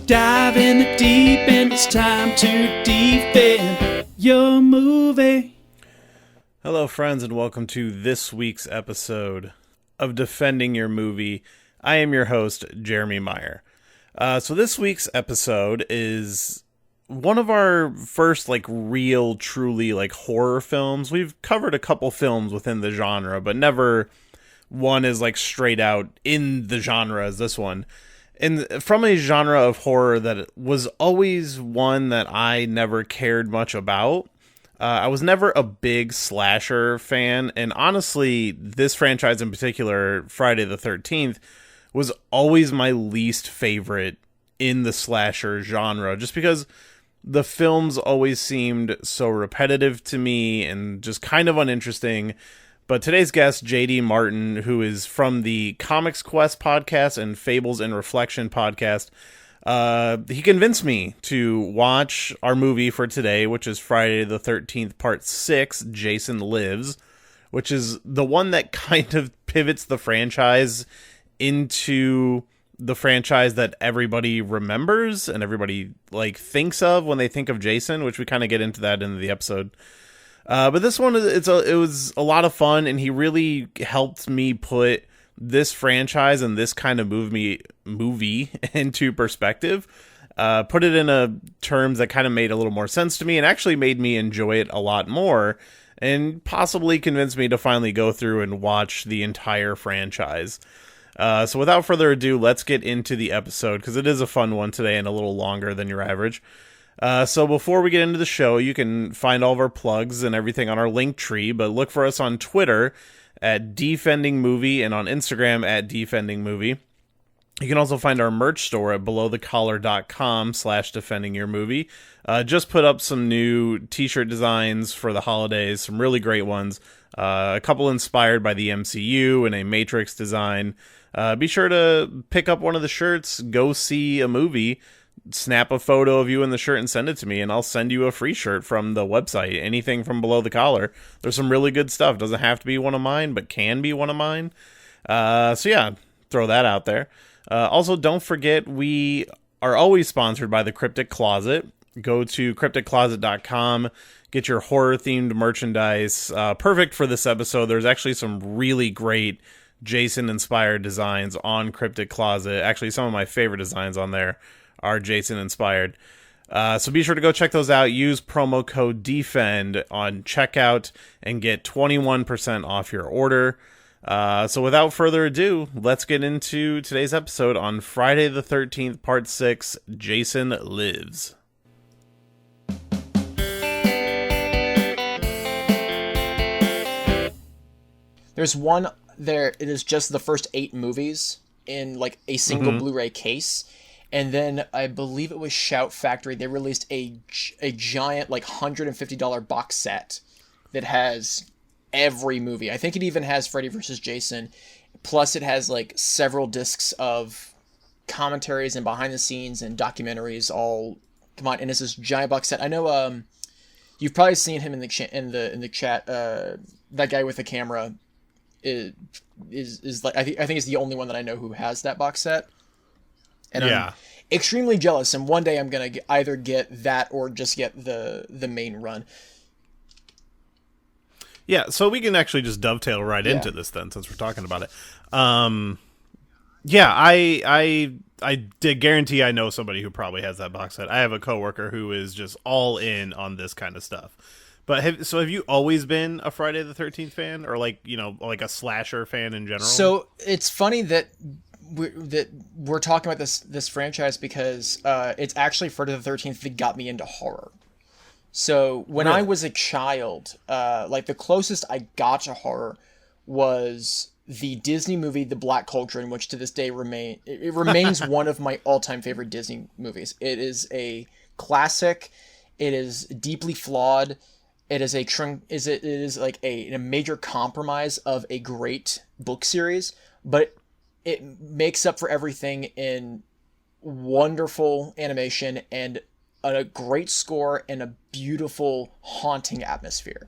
Dive in the deep end, it's time to defend your movie. Hello, friends, and welcome to this week's episode of Defending Your Movie. I am your host, Jeremy Meyer. So this week's episode is one of our first, real, truly, horror films. We've covered a couple films within the genre, but never one is, straight out in the genre as this one. And from a genre of horror that was always one that I never cared much about. I was never a big slasher fan, and honestly, this franchise in particular, Friday the 13th, was always my least favorite in the slasher genre, just because the films always seemed so repetitive to me and just kind of uninteresting. But today's guest, JD Martin, who is from the Comics Quest podcast and Fables and Reflection podcast, he convinced me to watch our movie for today, which is Friday the 13th, Part 6, Jason Lives, which is the one that kind of pivots the franchise into the franchise that everybody remembers and everybody thinks of when they think of Jason, which we kind of get into that in the episode. But this one, it was a lot of fun, and he really helped me put this franchise and this kind of movie into perspective. Put it in terms that kind of made a little more sense to me and actually made me enjoy it a lot more and possibly convinced me to finally go through and watch the entire franchise. So without further ado, let's get into the episode because it is a fun one today and a little longer than your average. So before we get into the show, you can find all of our plugs and everything on our link tree, but look for us on Twitter at Defending Movie and on Instagram at Defending Movie. You can also find our merch store at belowthecollar.com/defendingyourmovie. Just put up some new t-shirt designs for the holidays, some really great ones. A couple inspired by the MCU and a Matrix design. Be sure to pick up one of the shirts, go see a movie, snap a photo of you in the shirt and send it to me, and I'll send you a free shirt from the website. Anything from Below the Collar. There's some really good stuff. Doesn't have to be one of mine, but can be one of mine. So yeah, throw that out there. Also, don't forget, we are always sponsored by the Cryptic Closet. Go to crypticcloset.com, get your horror-themed merchandise. Perfect for this episode. There's actually some really great Jason-inspired designs on Cryptic Closet. Actually, some of my favorite designs on there are Jason inspired. So be sure to go check those out. Use promo code DEFEND on checkout and get 21% off your order. So without further ado, let's get into today's episode on Friday the 13th, Part 6, Jason Lives. There's one there, it is just the first 8 movies in a single Blu-ray case. And then I believe it was Shout Factory. They released a giant $150 box set that has every movie. I think it even has Freddy vs. Jason. Plus it has several discs of commentaries and behind the scenes and documentaries all come on. And it's this giant box set. I know you've probably seen him in the chat. That guy with the camera is I think it's the only one that I know who has that box set. And I'm extremely jealous, and one day I'm going to either get that or just get the main run. Yeah, so we can actually just dovetail right into this then, since we're talking about it. I did guarantee I know somebody who probably has that box set. I have a coworker who is just all in on this kind of stuff. But have you always been a Friday the 13th fan, or a slasher fan in general? So it's funny that we're talking about this franchise because it's actually Friday the 13th that got me into horror. So when I was a child, the closest I got to horror was the Disney movie The Black Cauldron, which to this day remains one of my all-time favorite Disney movies. It is a classic. It is deeply flawed. It is a major compromise of a great book series, but it makes up for everything in wonderful animation and a great score and a beautiful, haunting atmosphere.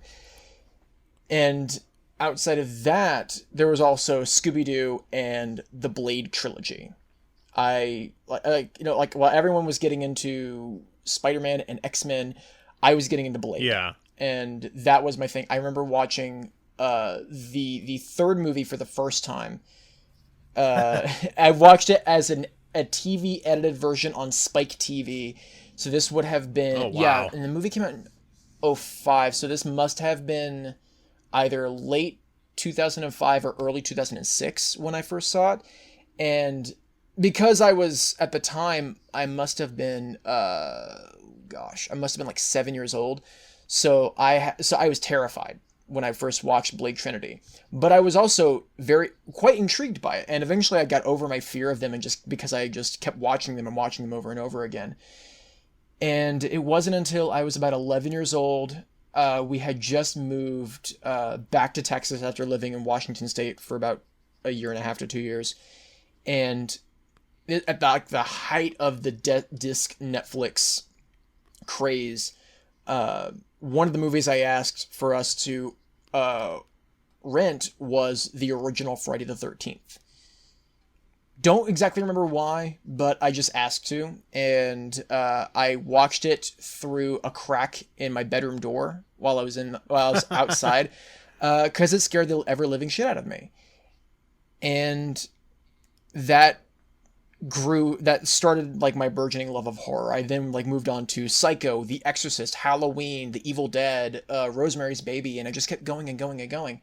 And outside of that, there was also Scooby-Doo and the Blade trilogy. While everyone was getting into Spider-Man and X-Men, I was getting into Blade. Yeah. And that was my thing. I remember watching the third movie for the first time. I watched it as a TV edited version on Spike TV. So this would have been and the movie came out in 2005. So this must have been either late 2005 or early 2006 when I first saw it. And because I was at the time, I must have been like 7 years old. So I was terrified when I first watched Blade Trinity, but I was also quite intrigued by it. And eventually I got over my fear of them, and just because I just kept watching them over and over again. And it wasn't until I was about 11 years old. We had just moved back to Texas after living in Washington State for about a year and a half to 2 years. And at the height of the disc Netflix craze, one of the movies I asked for us to rent was the original Friday the 13th. Don't exactly remember why, but I just asked to, and I watched it through a crack in my bedroom door while I was outside, because it scared the ever living shit out of me, and that started like my burgeoning love of horror. I then moved on to Psycho, The Exorcist, Halloween, The Evil Dead, Rosemary's Baby, and I just kept going and going and going.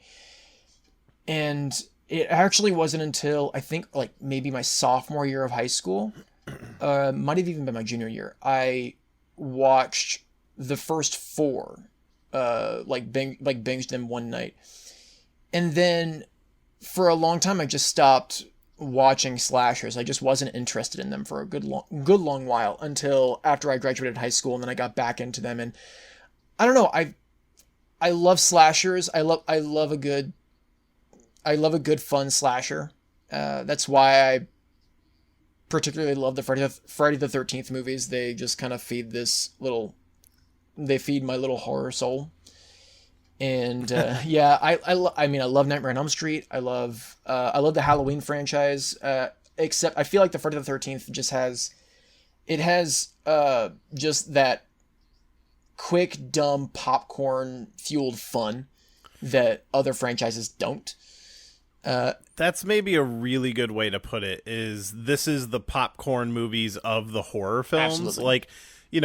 And it actually wasn't until I think maybe my sophomore year of high school, might have even been my junior year, I watched the first four, binged them one night. And then for a long time I just stopped watching slashers. I just wasn't interested in them for a good long while, until after I graduated high school, and then I got back into them. And I don't know, I love slashers. I love a good fun slasher. That's why I particularly love the Friday the 13th movies. They just kind of feed my little horror soul. And I love Nightmare on Elm Street. I love the Halloween franchise. Except I feel like the Friday the 13th just has just that quick, dumb, popcorn fueled fun that other franchises don't. That's maybe a really good way to put it. This is the popcorn movies of the horror films. Absolutely. Like, you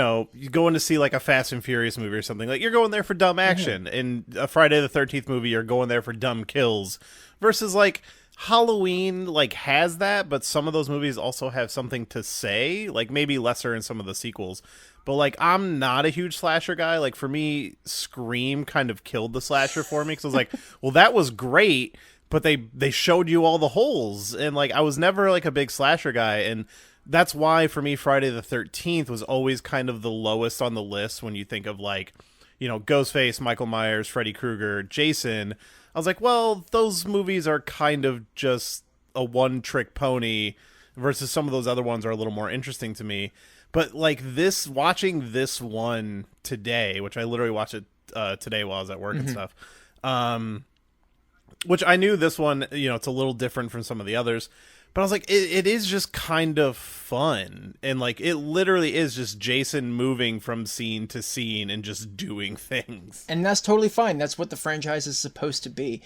go in to see like a Fast and Furious movie or something, like you're going there for dumb action. In a Friday the 13th movie, you're going there for dumb kills. Versus like Halloween has that, but some of those movies also have something to say, like maybe lesser in some of the sequels. But I'm not a huge slasher guy. Like for me, Scream kind of killed the slasher for me, because I was like, well, that was great, but they showed you all the holes, and I was never a big slasher guy. And that's why for me Friday the 13th was always kind of the lowest on the list when you think of Ghostface, Michael Myers, Freddy Krueger, Jason. I was like, well, those movies are kind of just a one-trick pony, versus some of those other ones are a little more interesting to me. But watching this one today, which I literally watched it today while I was at work and stuff, which I knew this one, it's a little different from some of the others, but I was like, it is just kind of fun. And it literally is just Jason moving from scene to scene and just doing things. And that's totally fine. That's what the franchise is supposed to be.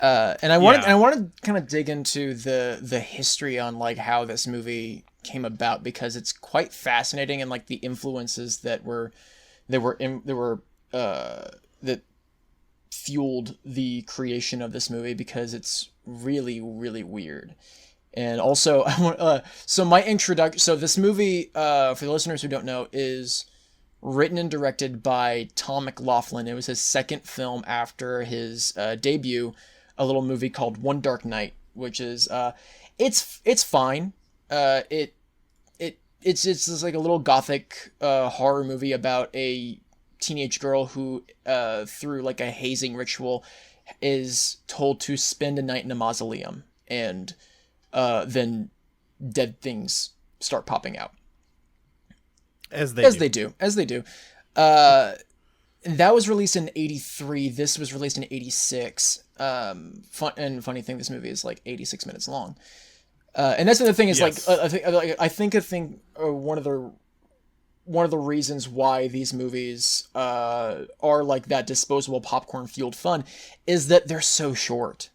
And I want to kind of dig into the history on how this movie came about, because it's quite fascinating, and the influences that fueled the creation of this movie, because it's really, really weird. And also, I want so my introduction. So this movie, for the listeners who don't know, is written and directed by Tom McLaughlin. It was his second film after his debut, a little movie called One Dark Night, which is it's fine. It's just a little gothic horror movie about a teenage girl who through a hazing ritual is told to spend a night in a mausoleum, and then dead things start popping out. As they do. That was released in 1983. This was released in 1986. Funny thing, this movie is 86 minutes long. And that's the thing is Yes. I think one of the reasons why these movies are like that disposable popcorn fueled fun is that they're so short.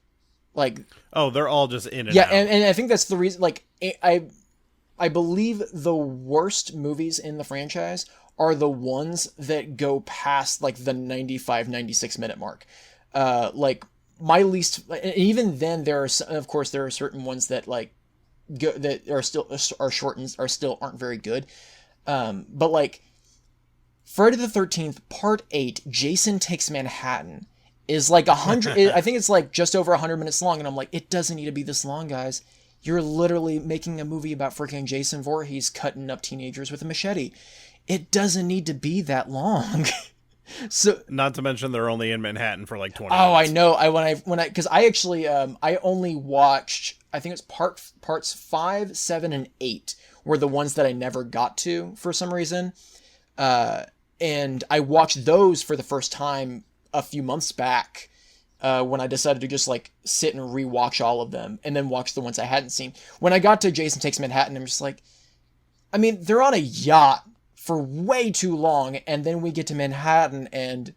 Like, Oh, they're all just in and yeah, out. and I think that's the reason. Like, I believe the worst movies in the franchise are the ones that go past like the 95, 96 minute mark. Like my least, and even then there are of course there are certain ones that like that are still are short and are still aren't very good. But like Friday the 13th Part 8, Jason Takes Manhattan is like 100. I think it's like just over 100 minutes long, and I'm like, it doesn't need to be this long, guys. You're literally making a movie about freaking Jason Voorhees cutting up teenagers with a machete. It doesn't need to be that long. So, not to mention they're only in Manhattan for like 20 oh, minutes. I know. Because I actually, I only watched, I think it's parts 5, 7, and 8 were the ones that I never got to for some reason. And I watched those for the first time a few months back, when I decided to just like sit and rewatch all of them and then watch the ones I hadn't seen. When I got to Jason Takes Manhattan, I'm just like, I mean, they're on a yacht for way too long, and then we get to Manhattan and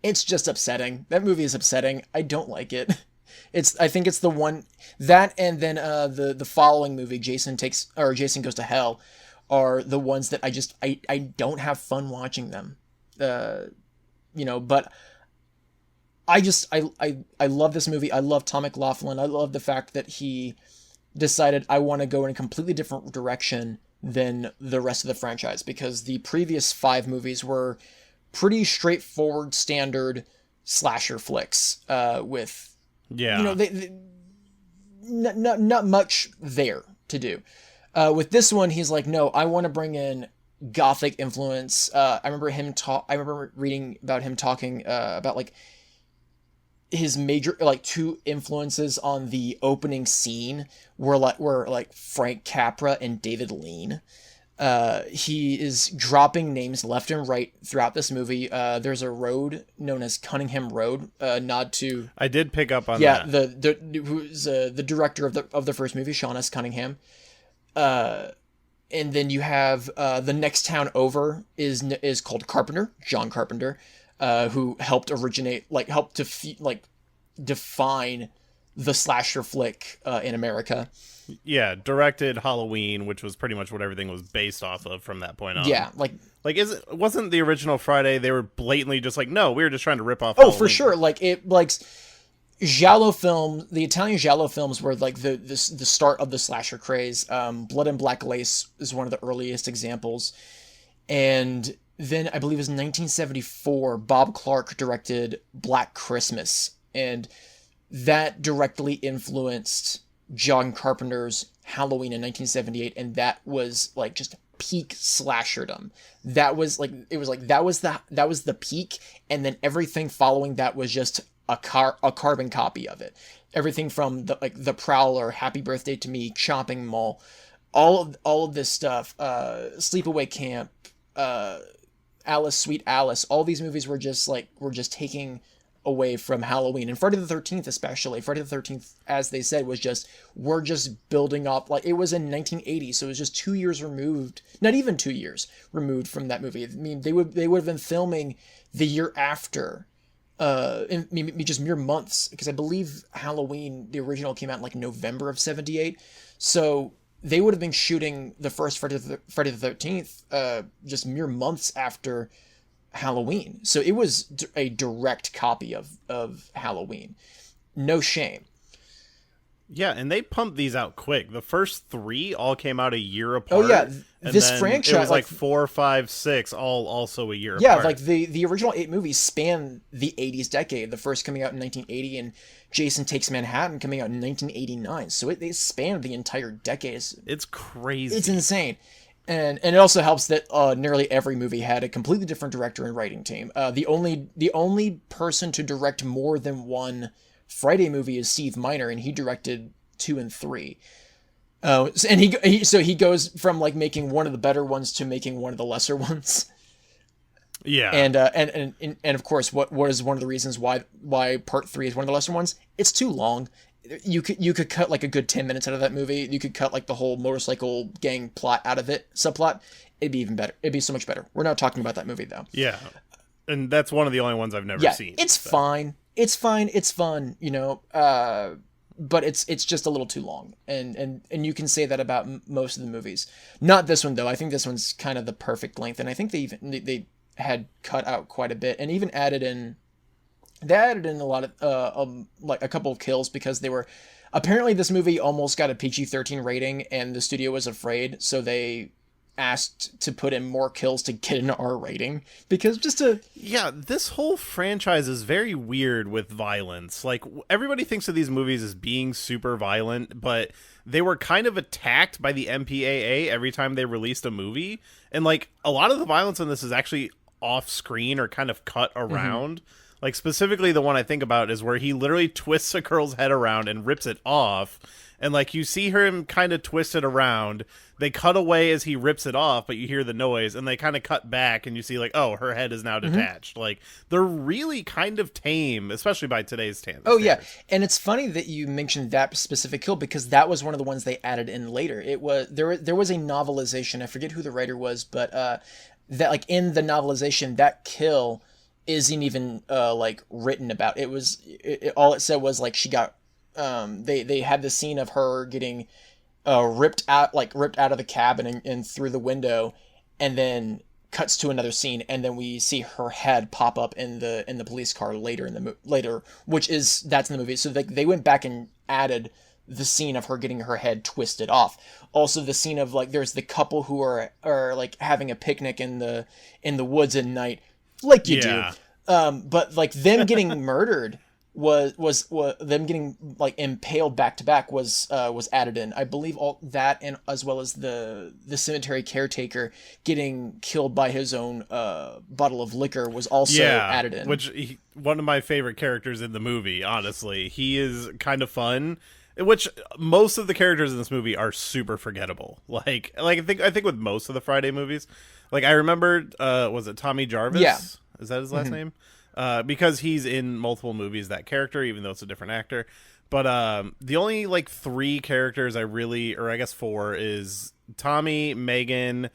it's just upsetting. That movie is upsetting. I don't like it. I think it's the one that, and then the following movie, Jason Goes to Hell, are the ones that I don't have fun watching them. But I love this movie. I love Tom McLaughlin. I love the fact that he decided I want to go in a completely different direction than the rest of the franchise, because the previous 5 movies were pretty straightforward, standard slasher flicks, with, not much there to do. With this one, he's like, no, I want to bring in gothic influence. I remember reading about him talking about like his major like 2 influences on the opening scene were like Frank Capra and David Lean. He is dropping names left and right throughout this movie. There's a road known as Cunningham Road, nod to, I did pick up on that. who's the director of the first movie, Sean S. Cunningham. And then you have the next town over is called Carpenter, John Carpenter, who helped define the slasher flick in America. Yeah, directed Halloween, which was pretty much what everything was based off of from that point on. Yeah, wasn't the original Friday? They were blatantly just like, no, we were just trying to rip off. Oh, Halloween. for sure. Giallo film, the Italian Giallo films were like the start of the slasher craze. Blood and Black Lace is one of the earliest examples. And then I believe it was 1974, Bob Clark directed Black Christmas. And that directly influenced John Carpenter's Halloween in 1978. And that was like just peak slasherdom. That was the peak. And then everything following that was just a carbon copy of it. Everything from the Prowler, Happy Birthday to Me, Chopping Mall, all of this stuff, Sleepaway Camp, Alice, Sweet Alice, all these movies were just taking away from Halloween. And Friday the 13th especially, Friday the 13th, as they said, we're just building up, like it was in 1980, so it was just 2 years removed, not even 2 years removed from that movie. I mean, they would have been filming the year after, maybe just mere months, because I believe Halloween, the original, came out in like November of 78, so they would have been shooting the first Friday the 13th just mere months after Halloween. So it was a direct copy of Halloween. No shame. Yeah, and they pumped these out quick. The first 3 all came out a year apart. Oh yeah, and this then franchise, it was like 4, 5, 6, all also a year apart. Yeah, like the original 8 movies span the 80s decade. The first coming out in 1980, and Jason Takes Manhattan coming out in 1989. So they spanned the entire decade. It's crazy. It's insane. And it also helps that nearly every movie had a completely different director and writing team. The only person to direct more than one Friday movie is Steve Miner, and he directed 2 and 3. And he goes from like making one of the better ones to making one of the lesser ones. Yeah. And of course, what is one of the reasons why Part 3 is one of the lesser ones? It's too long. you could cut like a good 10 minutes out of that movie. You could cut like the whole motorcycle gang plot out of it, subplot. It'd be even better. It'd be so much better. We're not talking about that movie though. Yeah. And that's one of the only ones I've never seen. It's fine. It's fine. It's fun, you know. But it's just a little too long. And you can say that about most of the movies. Not this one though. I think this one's kind of the perfect length, and I think they had cut out quite a bit and even added in a lot of like a couple of kills because they were apparently this movie almost got a PG-13 rating and the studio was afraid, so they asked to put in more kills to get an R rating because this whole franchise is very weird with violence. Like everybody thinks of these movies as being super violent, but they were kind of attacked by the MPAA every time they released a movie, and like a lot of the violence in this is actually off screen or kind of cut around. Like specifically the one I think about is where he literally twists a girl's head around and rips it off. And like you see him kind of twist it around. They cut away as he rips it off, but you hear the noise, and they kind of cut back and you see like, oh, her head is now detached. Like they're really kind of tame, especially by today's standards. Oh yeah. And it's funny that you mentioned that specific kill because that was one of the ones they added in later. It was there was a novelization. I forget who the writer was, but that like in the novelization, that kill isn't even like written about. It was all it said was like she got they had the scene of her getting ripped out of the cabin and through the window, and then cuts to another scene, and then we see her head pop up in the police car later that's in the movie. So they went back and added the scene of her getting her head twisted off. Also the scene of like there's the couple who are like having a picnic in the woods at night. Like you do. But like them getting murdered was them getting like impaled back to back was added in. I believe all that, and as well as the cemetery caretaker getting killed by his own bottle of liquor was also added in. One of my favorite characters in the movie, honestly. He is kind of fun. Which most of the characters in this movie are super forgettable. Like I think with most of the Friday movies, like I remembered, was it Tommy Jarvis? Yeah. Is that his last name? Because he's in multiple movies, that character, even though it's a different actor. But the only like 3 characters I guess 4 is Tommy, Megan,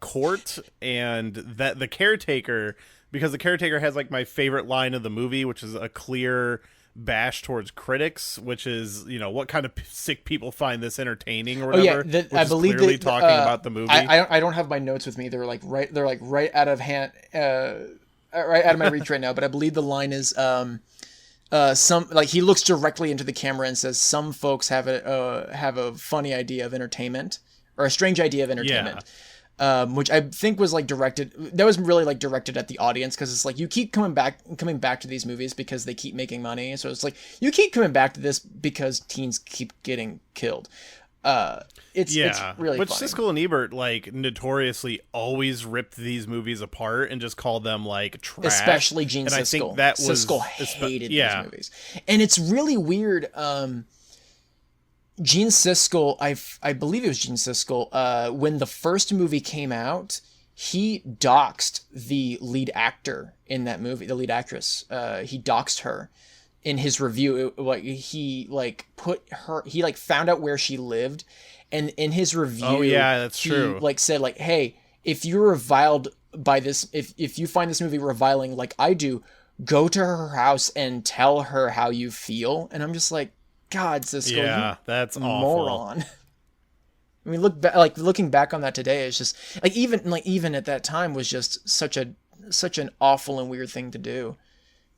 Court, and that the caretaker, because the caretaker has like my favorite line of the movie, which is a clear bash towards critics, which is, you know, what kind of sick people find this entertaining or whatever. I believe clearly talking about the movie. I don't have my notes with me. They're like right out of hand, right out of my reach right now. But I believe the line is some like he looks directly into the camera and says some folks have a funny idea of entertainment or a strange idea of entertainment. Yeah. Which I think was like directed at the audience, because it's like you keep coming back to these movies because they keep making money. So it's like you keep coming back to this because teens keep getting killed. It's really but funny. Siskel and Ebert like notoriously always ripped these movies apart and just called them like trash. Especially Gene Siskel. I think that was Siskel hated these movies, and it's really weird. Gene Siskel, I believe it was Gene Siskel, when the first movie came out, he doxed the lead actor in that movie, the lead actress. He doxed her in his review. He found out where she lived, and in his review, that's true. Like said like, hey, if you're reviled by this, if you find this movie reviling like I do, go to her house and tell her how you feel. And I'm just like, God, Siskel, that's moron. Awful. I mean, looking back on that today, it's just like even at that time was just such an awful and weird thing to do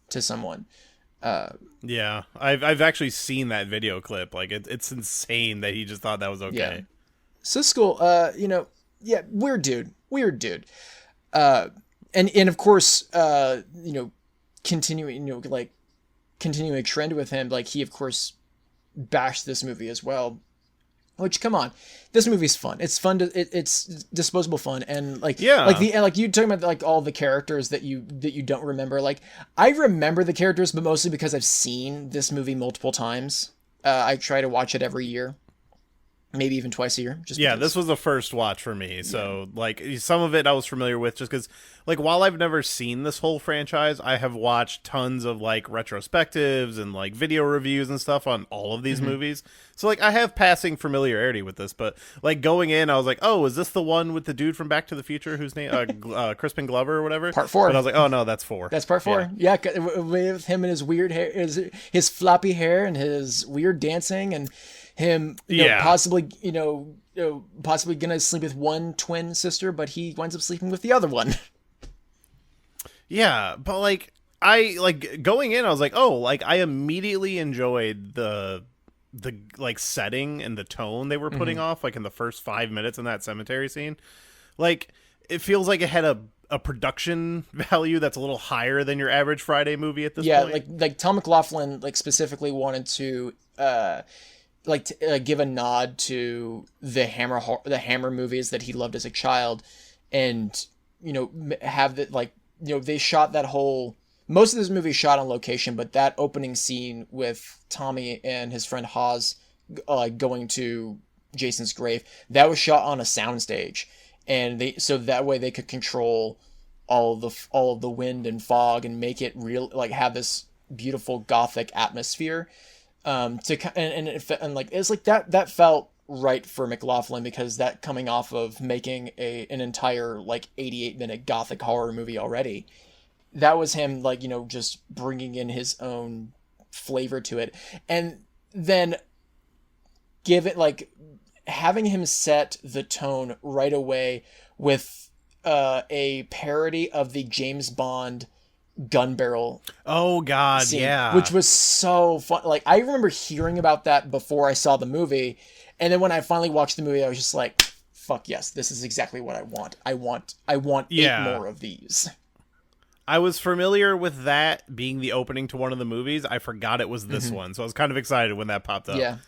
to someone. I've actually seen that video clip. Like it's insane that he just thought that was okay. Yeah. Siskel, weird dude. And of course, continuing a trend with him, like he of course bashed this movie as well, which, come on, this movie's fun. It's fun it's disposable fun. And like you talking about like all the characters that you don't remember. Like I remember the characters, but mostly because I've seen this movie multiple times. I try to watch it every year. maybe even twice a year. Just yeah, because. this was the first watch for me. So, like, some of it I was familiar with just because, like, while I've never seen this whole franchise, I have watched tons of, like, retrospectives and, like, video reviews and stuff on all of these movies. So, like, I have passing familiarity with this, but, like, going in, I was like, oh, is this the one with the dude from Back to the Future whose name, Crispin Glover or whatever? Part 4. But I was like, oh, no, that's 4. That's part 4. Yeah, with him and his weird hair, his floppy hair and his weird dancing and him, possibly, possibly gonna sleep with one twin sister, but he winds up sleeping with the other one. Yeah, but like going in, I was like, oh, like I immediately enjoyed the like setting and the tone they were putting off, like in the first 5 minutes in that cemetery scene. Like it feels like it had a production value that's a little higher than your average Friday movie at this point. Yeah, like Tom McLaughlin specifically wanted to give a nod to the Hammer movies that he loved as a child, and have that they shot that whole. Most of this movie shot on location, but that opening scene with Tommy and his friend Haz going to Jason's grave, that was shot on a soundstage, and so that way they could control all of the wind and fog and make it real, like have this beautiful gothic atmosphere. It's like that felt right for McLaughlin, because that coming off of making an entire 88-minute gothic horror movie already, that was him just bringing in his own flavor to it, and then having him set the tone right away with a parody of the James Bond gun barrel. Oh God, scene, yeah. which was so fun. Like, I remember hearing about that before I saw the movie, and then when I finally watched the movie, I was just like, fuck yes, this is exactly what I want. I want 8 more of these. I was familiar with that being the opening to one of the movies. I forgot it was this one, so I was kind of excited when that popped up. Yeah.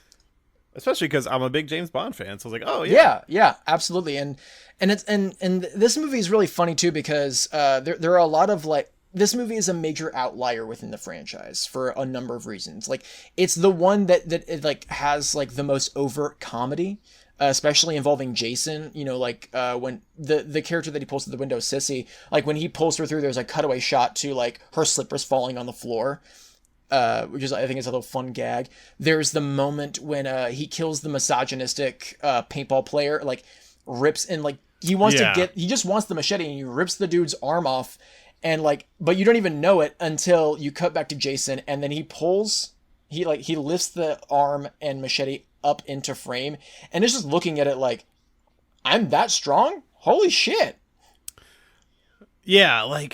Especially because I'm a big James Bond fan, so I was like, oh yeah, absolutely. And this movie is really funny too, because there are a lot of this movie is a major outlier within the franchise for a number of reasons. Like, it's the one that it has the most overt comedy, especially involving Jason. When the character that he pulls through the window, Sissy, when he pulls her through, there's a cutaway shot to her slippers falling on the floor, which is, I think, is a little fun gag. There's the moment when he kills the misogynistic paintball player, rips and he wants to he just wants the machete, and he rips the dude's arm off, and but you don't even know it until you cut back to Jason, and then he lifts the arm and machete up into frame, and it's just looking at it I'm that strong? Holy shit. Yeah,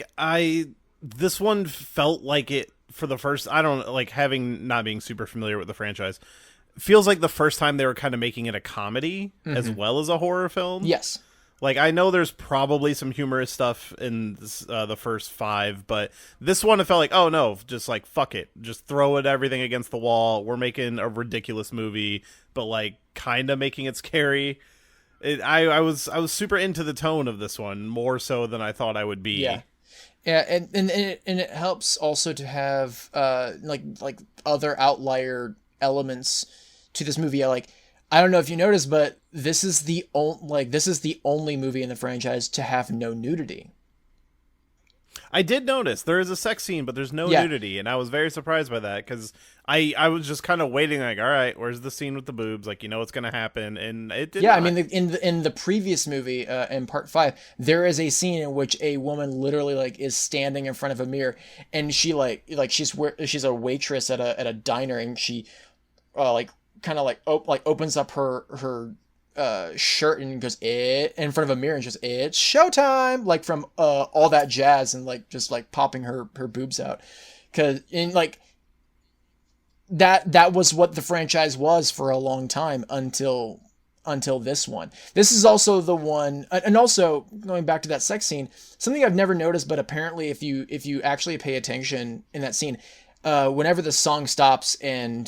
this one felt like it for the first, I don't having not being super familiar with the franchise, feels like the first time they were kind of making it a comedy as well as a horror film. Yes. I know there's probably some humorous stuff in the first 5, but this one, it felt like, oh no, just fuck it. Just throw everything against the wall. We're making a ridiculous movie, but kind of making it scary. I was super into the tone of this one, more so than I thought I would be. Yeah. Yeah, and it helps also to have other outlier elements to this movie. I don't know if you noticed, but this is the only movie in the franchise to have no nudity. I did notice there is a sex scene, but there's no nudity, and I was very surprised by that, because I was just kind of waiting, all right, where's the scene with the boobs? What's gonna happen, and it did. Yeah, not. I mean, in the previous movie, in part 5, there is a scene in which a woman literally is standing in front of a mirror, and she she's a waitress at a diner, and she opens up her shirt and goes in front of a mirror and just, it's showtime, from All That Jazz, and just popping her boobs out, because that was what the franchise was for a long time until this one. This is also the one, and also going back to that sex scene, something I've never noticed, but apparently if you actually pay attention in that scene, whenever the song stops and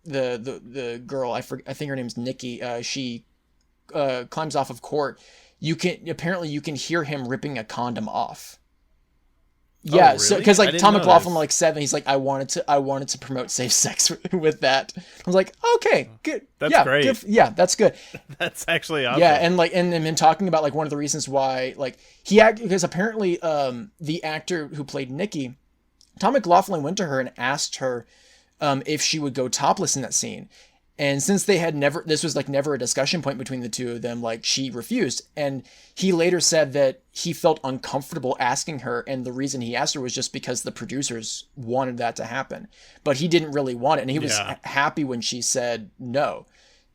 the girl, I think her name's Nikki, she climbs off of court, you can hear him ripping a condom off. Yeah, Oh, so really? because I like didn't Tom know McLaughlin this. like said, he's like, I wanted to promote safe sex with that. I was like, okay, good. That's Yeah, great. good. Yeah, that's good. That's actually awesome. Yeah, and like and him talking about like one of the reasons why like because apparently the actor who played Nikki, Tom McLaughlin went to her and asked her if she would go topless in that scene. And since they had never, this was like never a discussion point between the two of them, like she refused. And he later said that he felt uncomfortable asking her. And the reason he asked her was just because the producers wanted that to happen. But he didn't really want it. And he was happy when she said no.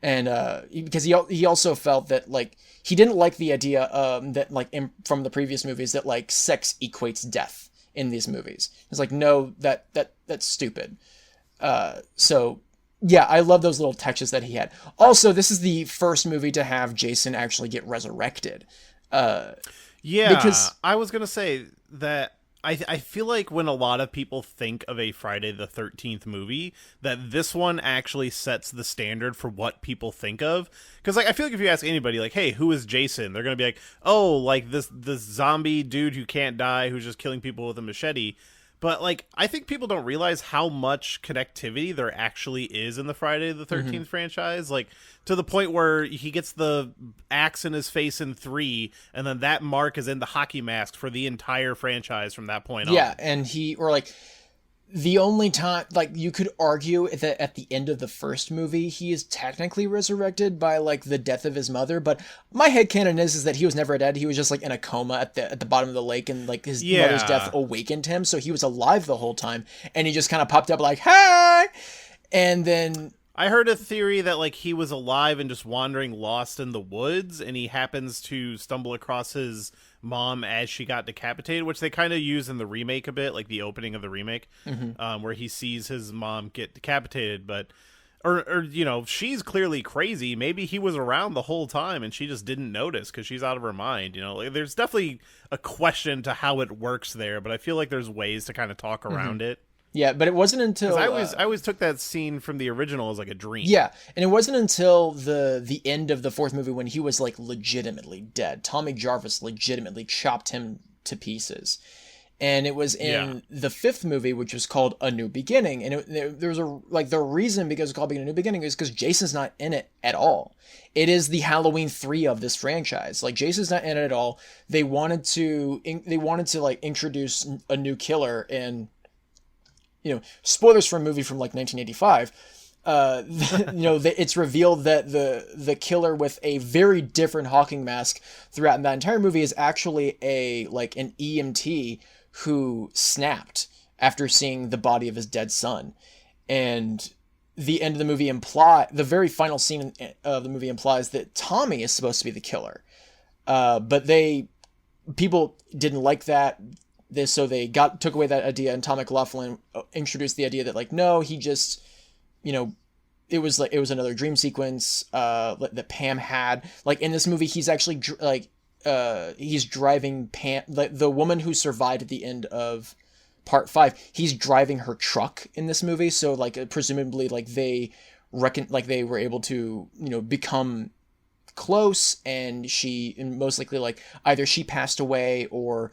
And because he also felt that like he didn't like the idea that like from the previous movies that like sex equates death in these movies. It's like, no, that's stupid. So yeah, I love those little touches that he had. Also, this is the first movie to have Jason actually get resurrected. Because I was gonna say that I feel like when a lot of people think of a Friday the 13th movie, that this one actually sets the standard for what people think of. Because like I feel like if you ask anybody like, hey, who is Jason? They're gonna be like, oh, like this zombie dude who can't die, who's just killing people with a machete. But, like, I think people don't realize how much connectivity there actually is in the Friday the 13th franchise. Like, to the point where he gets the axe in his face in 3, and then that mark is in the hockey mask for the entire franchise from that point on. Yeah, and the only time, like, you could argue that at the end of the first movie, he is technically resurrected by, like, the death of his mother, but my headcanon is that he was never dead. He was just, like, in a coma at the bottom of the lake, and, like, his mother's death awakened him, so he was alive the whole time, and he just kind of popped up like, hey! And then... I heard a theory that, like, he was alive and just wandering lost in the woods, and he happens to stumble across his mom as she got decapitated, which they kind of use in the remake a bit, like the opening of the remake, where he sees his mom get decapitated, but or you know, she's clearly crazy. Maybe he was around the whole time and she just didn't notice because she's out of her mind. You know, like, there's definitely a question to how it works there, but I feel like there's ways to kind of talk around it. Yeah, but it wasn't until... I always took that scene from the original as like a dream. Yeah, and it wasn't until the end of the fourth movie when he was like legitimately dead. Tommy Jarvis legitimately chopped him to pieces. And it was in the fifth movie, which was called A New Beginning. And there was the reason because it's called A New Beginning is because Jason's not in it at all. It is the Halloween 3 of this franchise. Like, Jason's not in it at all. They wanted to like introduce a new killer, and you know, spoilers for a movie from like 1985. You know, it's revealed that the killer with a very different Hawking mask throughout that entire movie is actually an EMT who snapped after seeing the body of his dead son. And the end of the movie the very final scene of the movie implies that Tommy is supposed to be the killer. But people didn't like that. So they took away that idea, and Tom McLaughlin introduced the idea that like, no, he just, you know, it was another dream sequence that Pam had. Like, in this movie, he's actually he's driving Pam, the woman who survived at the end of part 5. He's driving her truck in this movie, so like presumably like they were able to, you know, become close, and most likely like either she passed away or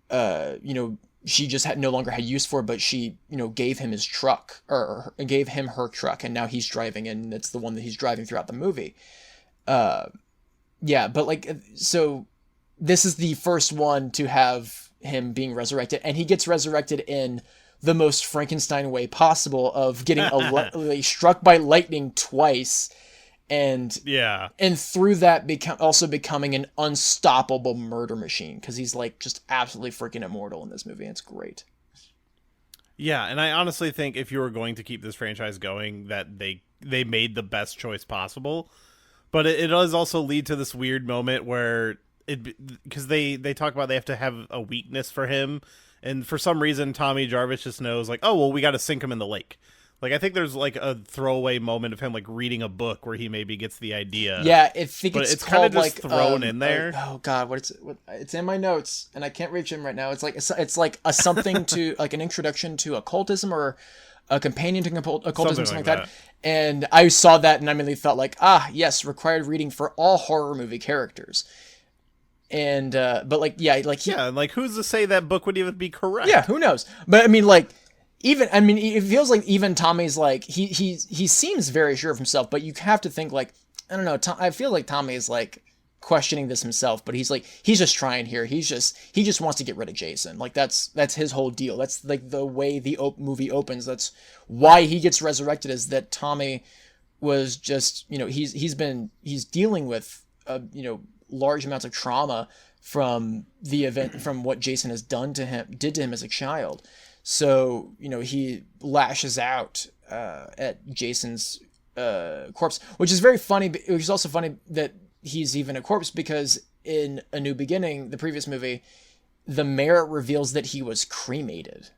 you know, she just no longer had use for it, but she, you know, gave him his truck or gave him her truck, and now he's driving, and it's the one that he's driving throughout the movie. Yeah, but like, so this is the first one to have him being resurrected, and he gets resurrected in the most Frankenstein way possible of getting struck by lightning twice. And through that becoming an unstoppable murder machine, because he's like just absolutely freaking immortal in this movie. And it's great. Yeah, and I honestly think if you were going to keep this franchise going, that they made the best choice possible. But it does also lead to this weird moment where because they talk about they have to have a weakness for him, and for some reason Tommy Jarvis just knows like, oh well, we got to sink him in the lake. Like, I think there's, like, a throwaway moment of him, like, reading a book where he maybe gets the idea. Yeah, I think it's kind of just like, thrown in there. Oh, God, it's in my notes, and I can't reach him right now. It's like a something to, like, an introduction to occultism or a companion to occultism, something like that. And I saw that, and I immediately felt like, yes, required reading for all horror movie characters. And but like yeah, like Yeah, and like who's to say that book would even be correct? yeah, who knows? But I mean, like, even I mean, it feels like even Tommy's like he seems very sure of himself, but you have to think like I don't know. I feel like Tommy is like questioning this himself, but he's just trying here. He just wants to get rid of Jason. Like that's his whole deal. That's like the way the movie opens. That's why he gets resurrected. Is that Tommy was just he's dealing with large amounts of trauma from the event, from what Jason did to him as a child. So, he lashes out at Jason's corpse, which is very funny. It was also funny that he's even a corpse because in A New Beginning, the previous movie, the mayor reveals that he was cremated.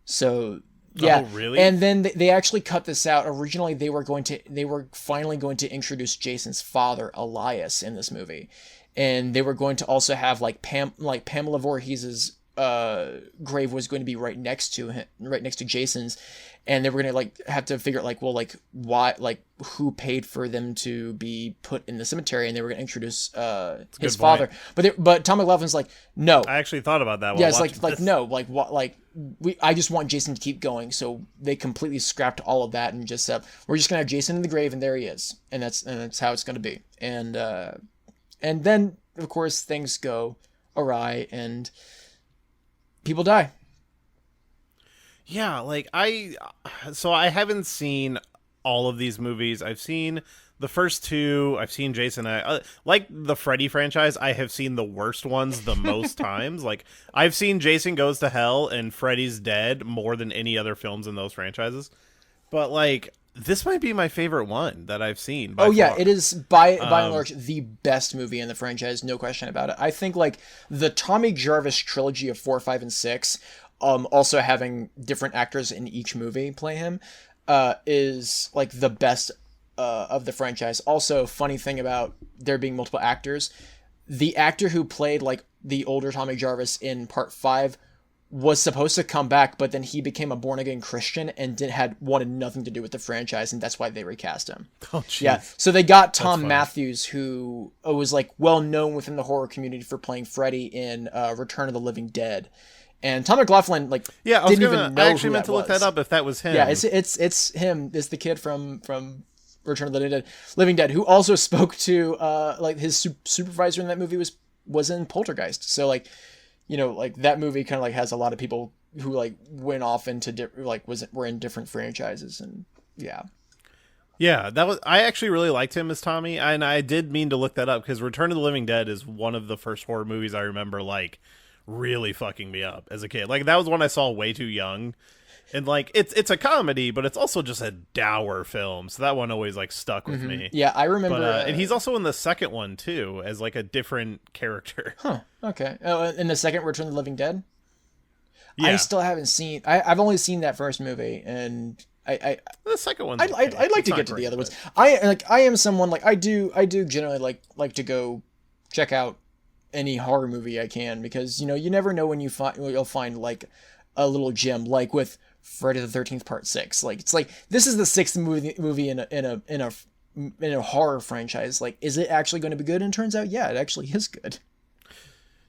So, yeah. Oh, really? And then they actually cut this out. Originally, they were finally going to introduce Jason's father, Elias, in this movie. And they were going to also have Pamela Voorhees's grave was going to be right next to Jason's, and they were going to have to figure out why, who paid for them to be put in the cemetery, and they were going to introduce his father. But Tom McLaughlin's like, no. I actually thought about that. Yeah, it's no, I just want Jason to keep going. So they completely scrapped all of that and just said, we're just going to have Jason in the grave, and there he is, and that's how it's going to be. And then of course things go awry and people die. Yeah, I haven't seen all of these movies. I've seen the first two. I've seen Jason. Like the Freddy franchise, I have seen the worst ones the most times. Like I've seen Jason Goes to Hell and Freddy's Dead more than any other films in those franchises. But this might be my favorite one that I've seen. Oh yeah, it is by and large the best movie in the franchise, no question about it. I think the Tommy Jarvis trilogy of 4, 5, and 6, also having different actors in each movie play him, is the best of the franchise. Also, funny thing about there being multiple actors, the actor who played the older Tommy Jarvis in Part 5 was supposed to come back, but then he became a born-again Christian and wanted nothing to do with the franchise, and that's why they recast him. Oh, geez. Yeah, so they got Tom Matthews, who was well-known within the horror community for playing Freddy in Return of the Living Dead. And Tom McLaughlin, didn't even know I actually who meant to look that up if that was him. Yeah, it's him. It's the kid from Return of the Living Dead, who also spoke to his supervisor in that movie was in Poltergeist. So that movie kind of has a lot of people who went off into were in different franchises, and yeah. Yeah, I actually really liked him as Tommy, and I did mean to look that up because Return of the Living Dead is one of the first horror movies I remember really fucking me up as a kid. That was one I saw way too young. And it's a comedy, but it's also just a dour film, so that one always stuck with me. Yeah, I remember. But, and he's also in the second one too, as a different character. Huh. Okay. Oh, in the second Return of the Living Dead. Yeah. I still haven't seen. I've only seen that first movie, and the second one. I'd like to get to the other ones. I am someone I do generally like to go check out any horror movie I can, because you never know when you'll find a little gem, with Friday the 13th Part 6. It's this is the sixth movie in a horror franchise. Is it actually going to be good? And it turns out, yeah, it actually is good.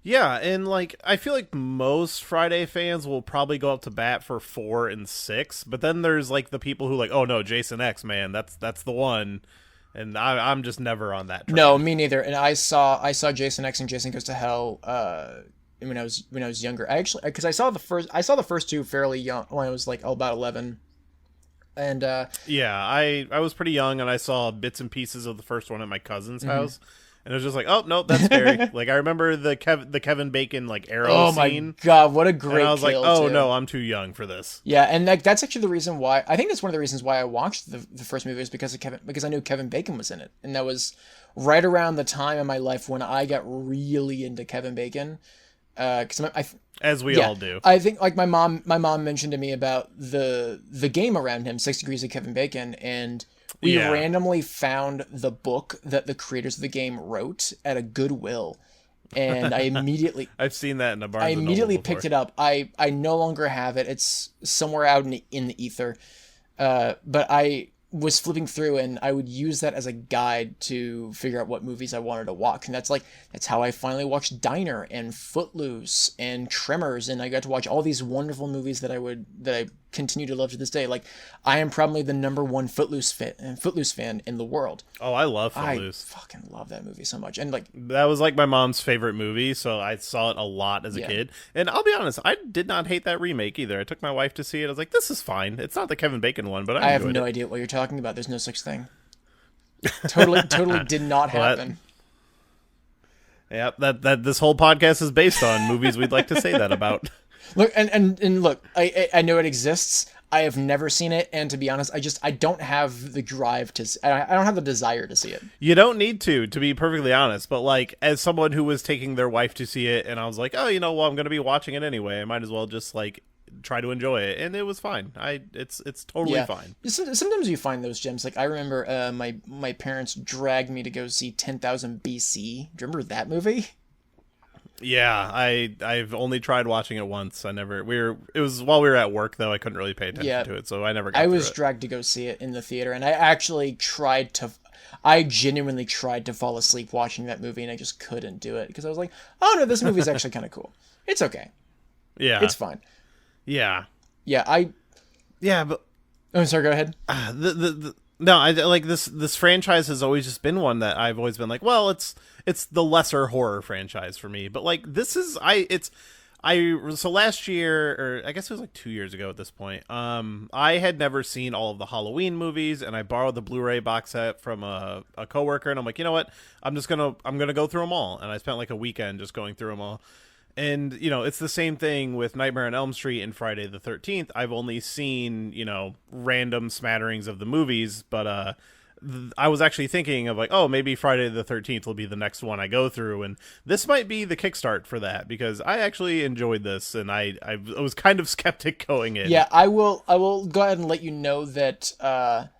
Yeah, and I feel most Friday fans will probably go up to bat for 4 and 6, but then there's the people who oh no, Jason X, man, that's the one. And I'm just never on that train. No, me neither. And I saw Jason X and Jason Goes to Hell when I was younger. I actually, because I saw the first two fairly young, when I was about 11. And yeah, I was pretty young, and I saw bits and pieces of the first one at my cousin's house, and it was just oh no, that's scary. I remember the Kevin Bacon arrow scene. Oh my god, what a great! And I was kill, oh too. no, I'm too young for this. Yeah, and that's actually the reason why I think that's one of the reasons why I watched the first movie, is because I knew Kevin Bacon was in it, and that was right around the time in my life when I got really into Kevin Bacon. As we all do. I think my mom mentioned to me about the game around him, 6 Degrees of Kevin Bacon, and we randomly found the book that the creators of the game wrote at a Goodwill, and I immediately I've seen that in a Barnes I and Noble immediately before. picked it up. I no longer have it. It's somewhere out in the ether. But was flipping through, and I would use that as a guide to figure out what movies I wanted to watch. And that's how I finally watched Diner and Footloose and Tremors, and I got to watch all these wonderful movies that I continue to love to this day. Like, I am probably the number one Footloose fan in the world. Oh, I love Footloose. I fucking love that movie so much. And like, that was like my mom's favorite movie, so I saw it a lot as a kid. And I'll be honest, I did not hate that remake either. I took my wife to see it. I was like, this is fine. It's not the Kevin Bacon one, but I have enjoyed no it. idea what you're talking about. There's no such thing. Totally did not happen. Yeah, that this whole podcast is based on movies we'd like to say that about. Look, and look, I know it exists. I have never seen it, and to be honest, I don't have the drive to. I don't have the desire to see it. You don't need to be perfectly honest. But like, as someone who was taking their wife to see it, and I was like, oh, well, I'm going to be watching it anyway. I might as well just like try to enjoy it, and it was fine. It's totally fine. Sometimes you find those gems. Like, I remember my parents dragged me to go see 10,000 BC. Do you remember that movie? Yeah, I've only tried watching it once. It was while we were at work though. I couldn't really pay attention to it, so I never got I through was it. dragged to go see it in the theater, and I genuinely tried to fall asleep watching that movie, and I just couldn't do it because I was like, oh no, this movie's actually kind of cool. It's okay. Yeah. It's fine. Yeah. Yeah, but oh, sorry, go ahead. No, I like this franchise has always just been one that I've always been like, well, it's the lesser horror franchise for me. But like, this is so last year, or I guess it was like 2 years ago at this point, I had never seen all of the Halloween movies, and I borrowed the Blu-ray box set from a coworker, and I'm like, you know what, I'm gonna go through them all, and I spent like a weekend just going through them all. And, it's the same thing with Nightmare on Elm Street and Friday the 13th. I've only seen, random smatterings of the movies, but I was actually thinking of like, oh, maybe Friday the 13th will be the next one I go through, and this might be the kickstart for that, because I actually enjoyed this, and I was kind of skeptic going in. Yeah, I will go ahead and let you know that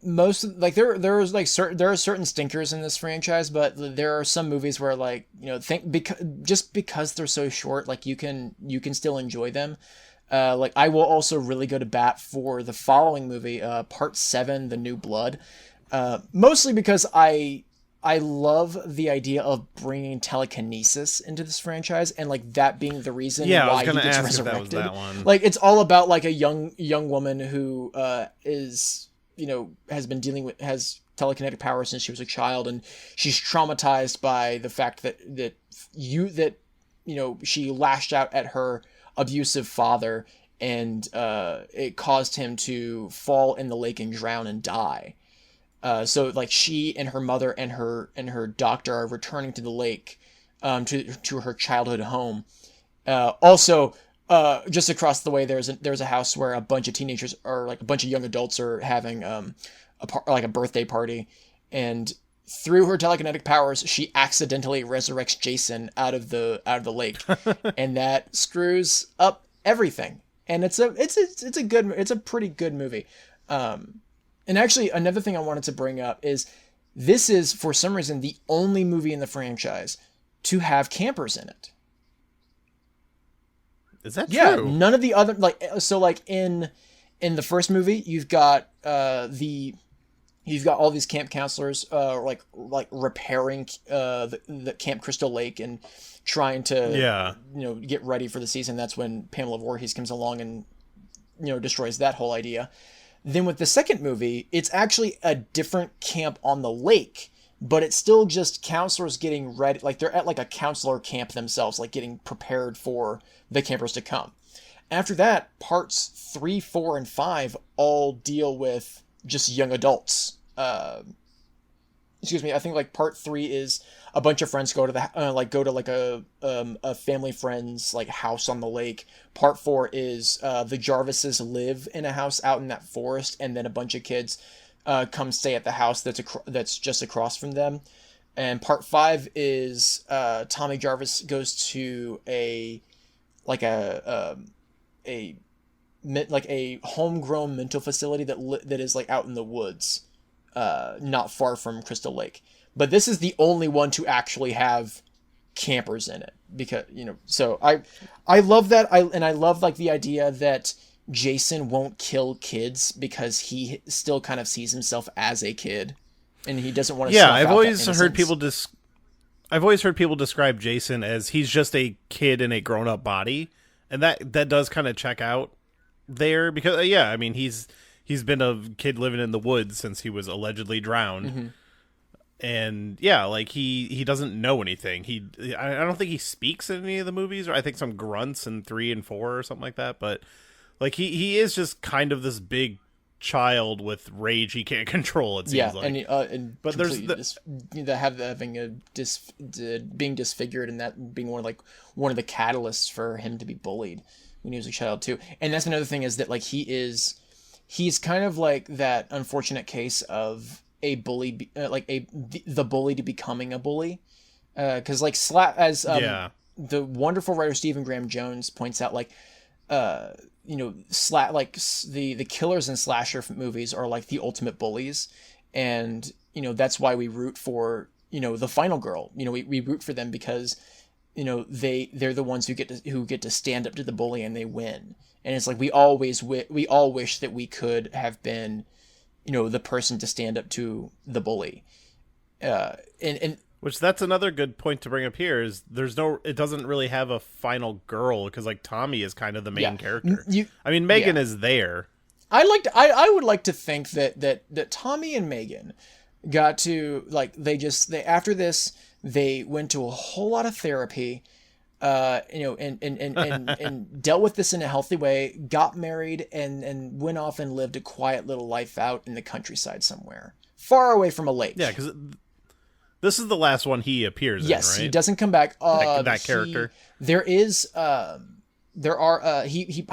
most there are certain stinkers in this franchise, but there are some movies where, like, because they're so short, like, you can still enjoy them. Like, I will also really go to bat for the following movie, Part 7, The New Blood, mostly because I love the idea of bringing telekinesis into this franchise, and like that being the reason why he gets resurrected. That one. Like, it's all about like a young woman who has telekinetic power since she was a child, and she's traumatized by the fact that she lashed out at her abusive father, and it caused him to fall in the lake and drown and die. So like, she and her mother and her doctor are returning to the lake, to her childhood home. Also, just across the way, there's a house where a bunch of teenagers, or like a bunch of young adults, are having a birthday party, and through her telekinetic powers, she accidentally resurrects Jason out of the lake, and that screws up everything. And it's a pretty good movie. And actually, another thing I wanted to bring up is this is, for some reason, the only movie in the franchise to have campers in it. Is that true? Yeah, none of the other, like, so like in the first movie, you've got all these camp counselors like repairing the Camp Crystal Lake and trying to get ready for the season. That's when Pamela Voorhees comes along and destroys that whole idea. Then with the second movie, it's actually a different camp on the lake, but it's still just counselors getting ready. Like, they're at like a counselor camp themselves, like getting prepared for the campers to come. After that, parts 3, 4, and 5 all deal with just young adults. I think like part 3 is a bunch of friends go to a family friend's like house on the lake. Part 4 is the Jarvises live in a house out in that forest, and then a bunch of kids come stay at the house that's just across from them. And part 5 is Tommy Jarvis goes to a homegrown mental facility that is like out in the woods, not far from Crystal Lake. But this is the only one to actually have campers in it, because so I love that. I love like the idea that Jason won't kill kids because he still kind of sees himself as a kid, and he doesn't want to. Yeah, I've always heard people describe Jason as he's just a kid in a grown up body, and that does kind of check out there because yeah, I mean he's been a kid living in the woods since he was allegedly drowned. Mm-hmm. And yeah, like he doesn't know anything. I don't think he speaks in any of the movies, or I think some grunts in 3 and 4 or something like that. But like he is just kind of this big child with rage he can't control. It seems like. And but there's being disfigured, and that being one of the catalysts for him to be bullied when he was a child too. And that's another thing is that like he's kind of like that unfortunate case of a bully, the bully to becoming a bully, because the wonderful writer Stephen Graham Jones points out, like the killers in slasher movies are like the ultimate bullies, and that's why we root for the final girl. We root for them because they're the ones who get to stand up to the bully and they win. And it's like we all wish that we could have been the person to stand up to the bully. And which that's another good point to bring up here is it doesn't really have a final girl because like Tommy is kind of the main character. Megan is there. I would like to think that Tommy and Megan got to after this they went to a whole lot of therapy, and dealt with this in a healthy way, got married, and went off and lived a quiet little life out in the countryside somewhere, far away from a lake. Yeah, because this is the last one he appears in, right? Yes, he doesn't come back. That character. I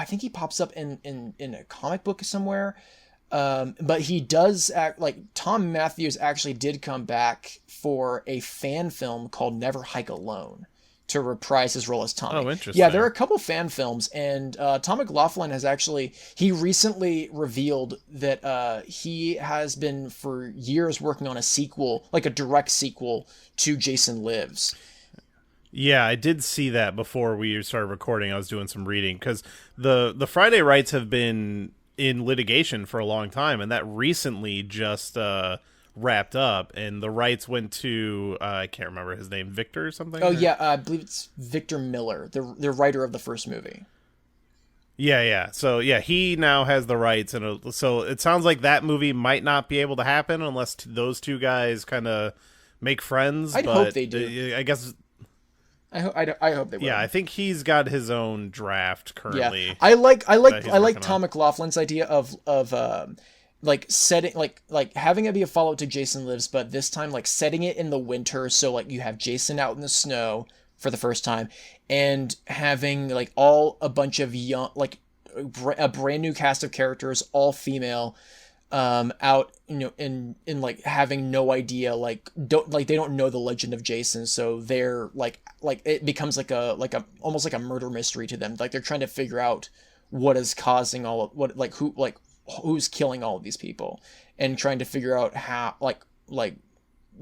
think he pops up in a comic book somewhere. But he does act like Tom Matthews actually did come back for a fan film called Never Hike Alone to reprise his role as Tommy. Oh, interesting. Yeah, there are a couple fan films, and Tom McLaughlin he recently revealed that he has been for years working on a sequel, like a direct sequel to Jason Lives. Yeah, I did see that before we started recording. I was doing some reading because the Friday rights have been in litigation for a long time, and that recently just wrapped up, and the rights went to I can't remember his name, Victor or something. Yeah, I believe it's Victor Miller, the writer of the first movie. Yeah. So yeah, he now has the rights, and so it sounds like that movie might not be able to happen unless those two guys kind of make friends. I hope they do. I guess. I hope they will. Yeah, I think he's got his own draft currently. Yeah, I like Tom McLaughlin's idea of setting having it be a follow-up to Jason Lives, but this time like setting it in the winter, so like you have Jason out in the snow for the first time, and having like a bunch of young, like a brand new cast of characters, all female, out in like having no idea, they don't know the legend of Jason, so they're like it becomes like a almost like a murder mystery to them. Like they're trying to figure out what is causing who's killing all of these people, and trying to figure out how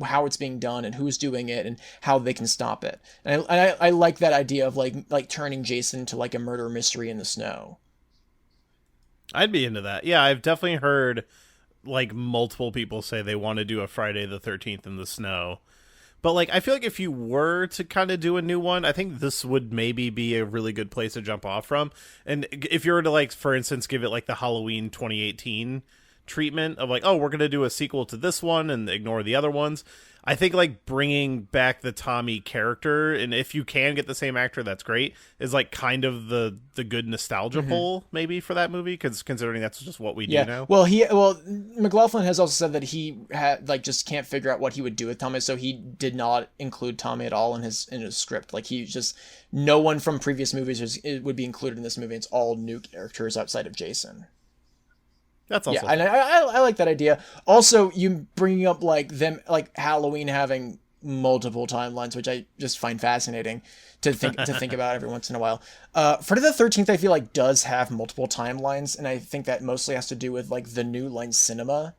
how it's being done and who's doing it and how they can stop it. And I like that idea of like turning Jason to like a murder mystery in the snow. I'd be into that. Yeah, I've definitely heard like multiple people say they want to do a Friday the 13th in the snow. But like I feel like if you were to kind of do a new one, I think this would maybe be a really good place to jump off from. And if you were to like, for instance, give it like the Halloween 2018 treatment of like, oh, we're going to do a sequel to this one and ignore the other ones. I think like bringing back the Tommy character, and if you can get the same actor, that's great, is like kind of the good nostalgia pull maybe for that movie, because considering that's just what we do now. Well, McLaughlin has also said that he just can't figure out what he would do with Tommy, so he did not include Tommy at all in his script. Like he just, no one from previous movies would be included in this movie. It's all new characters outside of Jason. That's also and I like that idea. Also, you bringing up like Halloween having multiple timelines, which I just find fascinating to think about every once in a while. Friday the 13th, I feel like does have multiple timelines, and I think that mostly has to do with like the New Line Cinema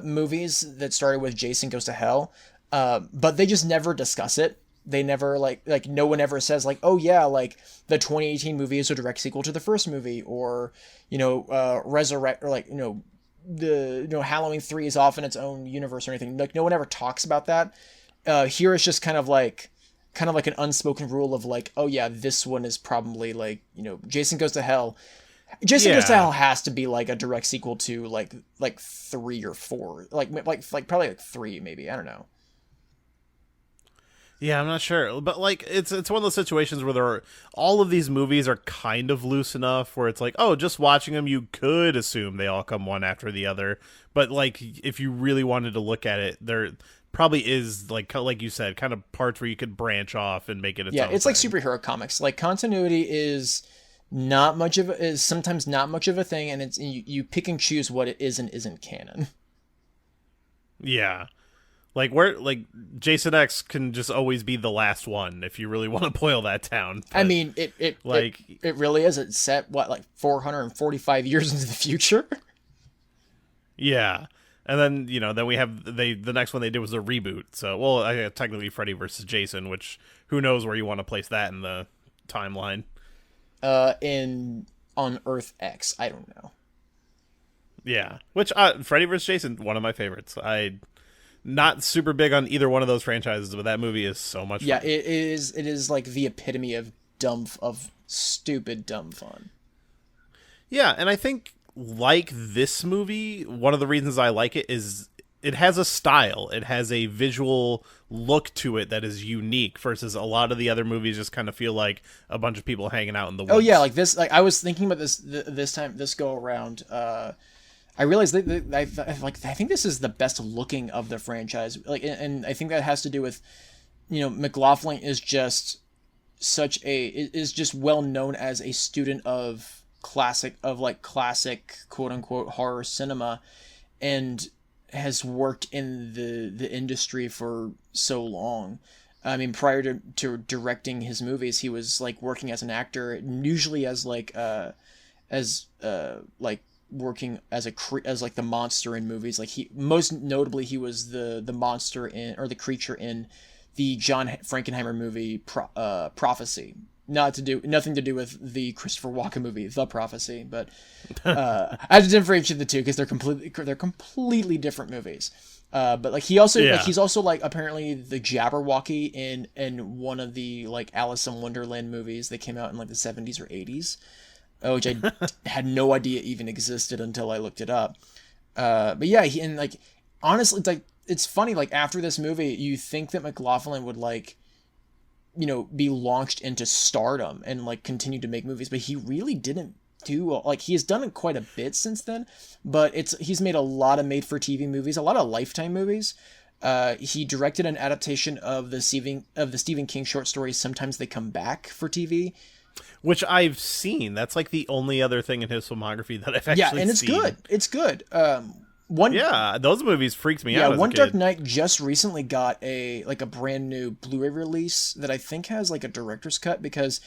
movies that started with Jason Goes to Hell, but they just never discuss it they never like no one ever says like, oh yeah, like the 2018 movie is a direct sequel to the first movie, or resurrect, or like Halloween 3 is off in its own universe or anything. Like no one ever talks about that. Here it's just kind of like an unspoken rule of like, oh yeah, this one is probably like, Jason Goes to Hell. Jason Goes to Hell has to be like a direct sequel to like 3 or 4, like probably like 3 maybe, I don't know. Yeah, I'm not sure, but like it's one of those situations where all of these movies are kind of loose enough where it's like, oh, just watching them, you could assume they all come one after the other, but like if you really wanted to look at it, there probably is like you said, kind of parts where you could branch off and make it its own it's thing. like superhero comics. Like continuity is sometimes not much of a thing, and it's you pick and choose what it is and isn't canon. Yeah. Like Jason X can just always be the last one if you really want to boil that down. But, I mean, it really is. It's set like 445 years into the future. Yeah, and then then we have the next one they did was a reboot. So technically Freddy versus Jason, which who knows where you want to place that in the timeline. On Earth X, I don't know. Yeah, which Freddy vs. Jason, one of my favorites. Not super big on either one of those franchises, but that movie is so much fun. Yeah, it is like the epitome of stupid dumb fun. Yeah, and I think like this movie, one of the reasons I like it is it has a style. It has a visual look to it that is unique versus a lot of the other movies just kind of feel like a bunch of people hanging out in the woods. Oh yeah, like this. Like I was thinking about this go around. I realized I think this is the best looking of the franchise. Like, and I think that has to do with, McLaughlin is just well known as a student of classic quote unquote horror cinema, and has worked in the industry for so long. I mean, prior to directing his movies, he was like working as an actor, usually as working as the monster in movies. Like he most notably he was the monster the creature in the John Frankenheimer movie Prophecy. Nothing to do with the Christopher Walken movie The Prophecy, but I have to differentiate the two because they're completely different movies. But like he's also like apparently the Jabberwocky in one of the like Alice in Wonderland movies that came out in like the 70s or 80s. Which I had no idea even existed until I looked it up. But yeah, honestly, like it's funny. Like after this movie, you think that McLaughlin would be launched into stardom and like continue to make movies, but he really didn't do like he has done it quite a bit since then. But he's made a lot of made-for-TV movies, a lot of Lifetime movies. He directed an adaptation of the Stephen King short story Sometimes They Come Back for TV. Which I've seen. That's like the only other thing in his filmography that I've actually seen. Yeah, and it's good. It's good. Those movies freaked me out. One Dark Night just recently got a brand new Blu-ray release that I think has like a director's cut because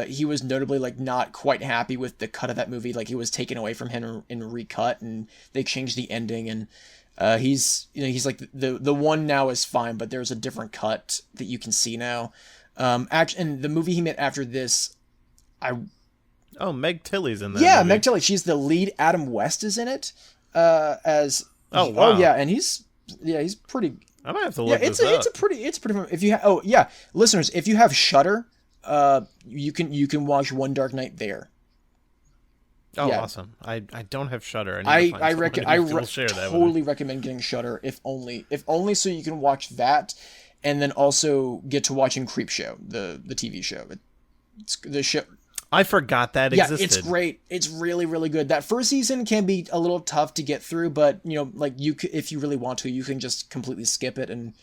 he was notably like not quite happy with the cut of that movie. Like it was taken away from him and recut, and they changed the ending. And he's like the one now is fine, but there's a different cut that you can see now. And the movie he made after this, Meg Tilly's in that. Yeah, movie. Meg Tilly. She's the lead. Adam West is in it. As oh wow. Oh yeah, and he's pretty. I might have to look this up. It's a pretty. If you listeners, if you have Shudder, you can watch One Dark Night there. Oh, yeah. Awesome! I don't have Shudder. I totally recommend getting Shudder if only so you can watch that. And then also get to watching Creepshow, the TV show. It's the show. I forgot that existed. Yeah, it's great. It's really, really good. That first season can be a little tough to get through, but if you really want to, you can just completely skip it and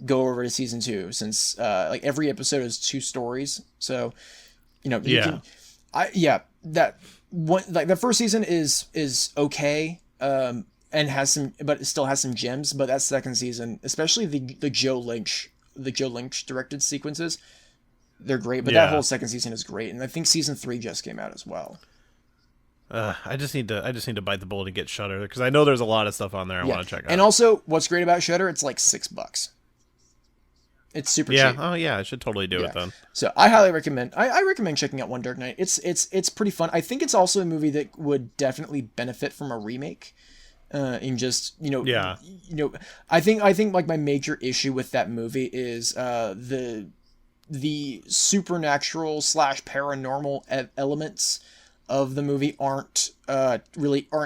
go over to season 2. Since every episode is 2 stories, so that one the first season is okay. And it still has some gems. But that second season, especially the Joe Lynch directed sequences, they're great. But that whole second season is great, and I think season 3 just came out as well. I just need to bite the bullet and get Shudder because I know there's a lot of stuff on there I want to check out. And also, what's great about Shudder, it's like $6. It's super Yeah. cheap. Oh yeah, I should totally do it then. So I highly recommend. I recommend checking out One Dark Night. It's pretty fun. I think it's also a movie that would definitely benefit from a remake. In just Yeah. I think like my major issue with that movie is the supernatural / paranormal elements of the movie aren't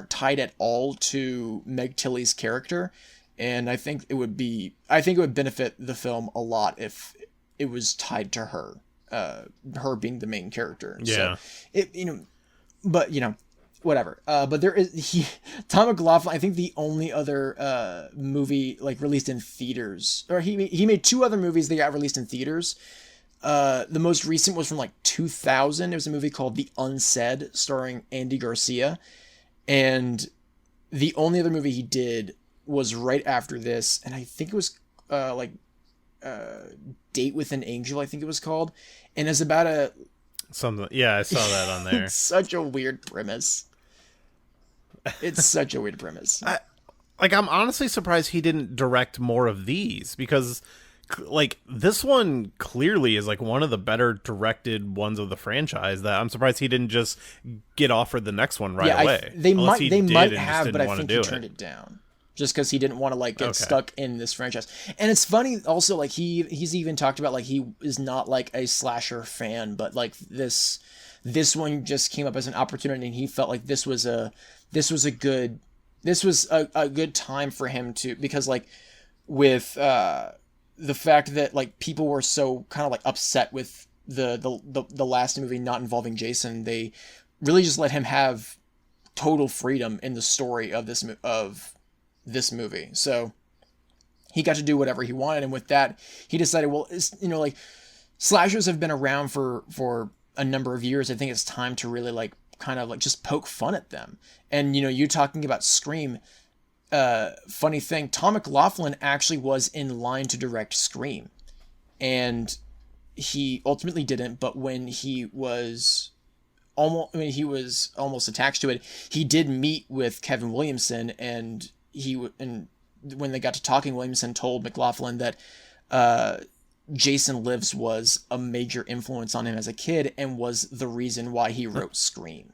tied at all to Meg Tilly's character. And I think it would benefit the film a lot if it was tied to her, her being the main character. Yeah. So whatever. But Tom McLaughlin, I think the only other movie like released in theaters, or he made 2 other movies that got released in theaters. The most recent was from like 2000. It was a movie called The Unsaid, starring Andy Garcia. And the only other movie he did was right after this, and I think it was Date with an Angel, I think it was called, and it's about something. Yeah, I saw that on there. It's such a weird premise. I'm honestly surprised he didn't direct more of these, because like this one clearly is like one of the better directed ones of the franchise, that I'm surprised he didn't just get offered the next one right away. They might have, but I think he turned it down. Just because he didn't want to like get stuck in this franchise. And it's funny also, like he's even talked about like he is not like a slasher fan, but like this one just came up as an opportunity, and he felt like this was a good time for him to, because like with the fact that like people were so kind of like upset with the last movie not involving Jason, they really just let him have total freedom in the story of this movie. So he got to do whatever he wanted, and with that he decided, well, like slashers have been around for a number of years. I think it's time to really like kind of like just poke fun at them. And you talking about Scream, funny thing, Tom McLaughlin actually was in line to direct Scream, and he ultimately didn't, but when he was almost attached to it, he did meet with Kevin Williamson, and when they got to talking, Williamson told McLaughlin that Jason Lives was a major influence on him as a kid and was the reason why he wrote Scream.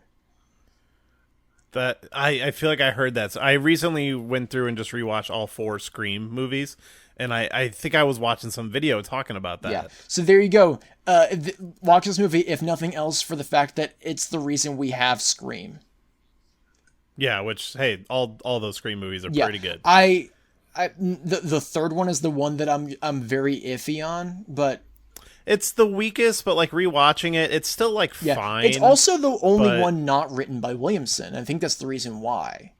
That I feel like I heard that. So I recently went through and just rewatched all 4 Scream movies, and I think I was watching some video talking about that. Yeah. So there you go. Watch this movie, if nothing else, for the fact that it's the reason we have Scream. Yeah, which, hey, all those Scream movies are pretty good. The third one is the one that I'm very iffy on, but it's the weakest, but like rewatching it, it's still like fine. It's also the only one not written by Williamson. I think that's the reason why.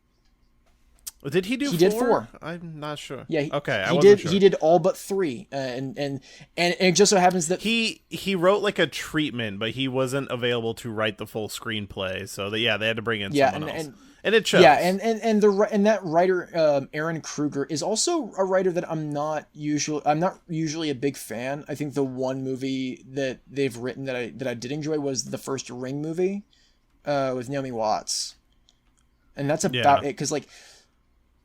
Did he do 4? He did 4. I'm not sure. Yeah. Okay. He did all but 3, and it just so happens that he wrote like a treatment, but he wasn't available to write the full screenplay. So they had to bring in someone else. And it shows. Yeah, and that writer, Aaron Kruger, is also a writer that I'm not usually a big fan. I think the one movie that they've written that I did enjoy was the first Ring movie, with Naomi Watts, and that's about it. Because like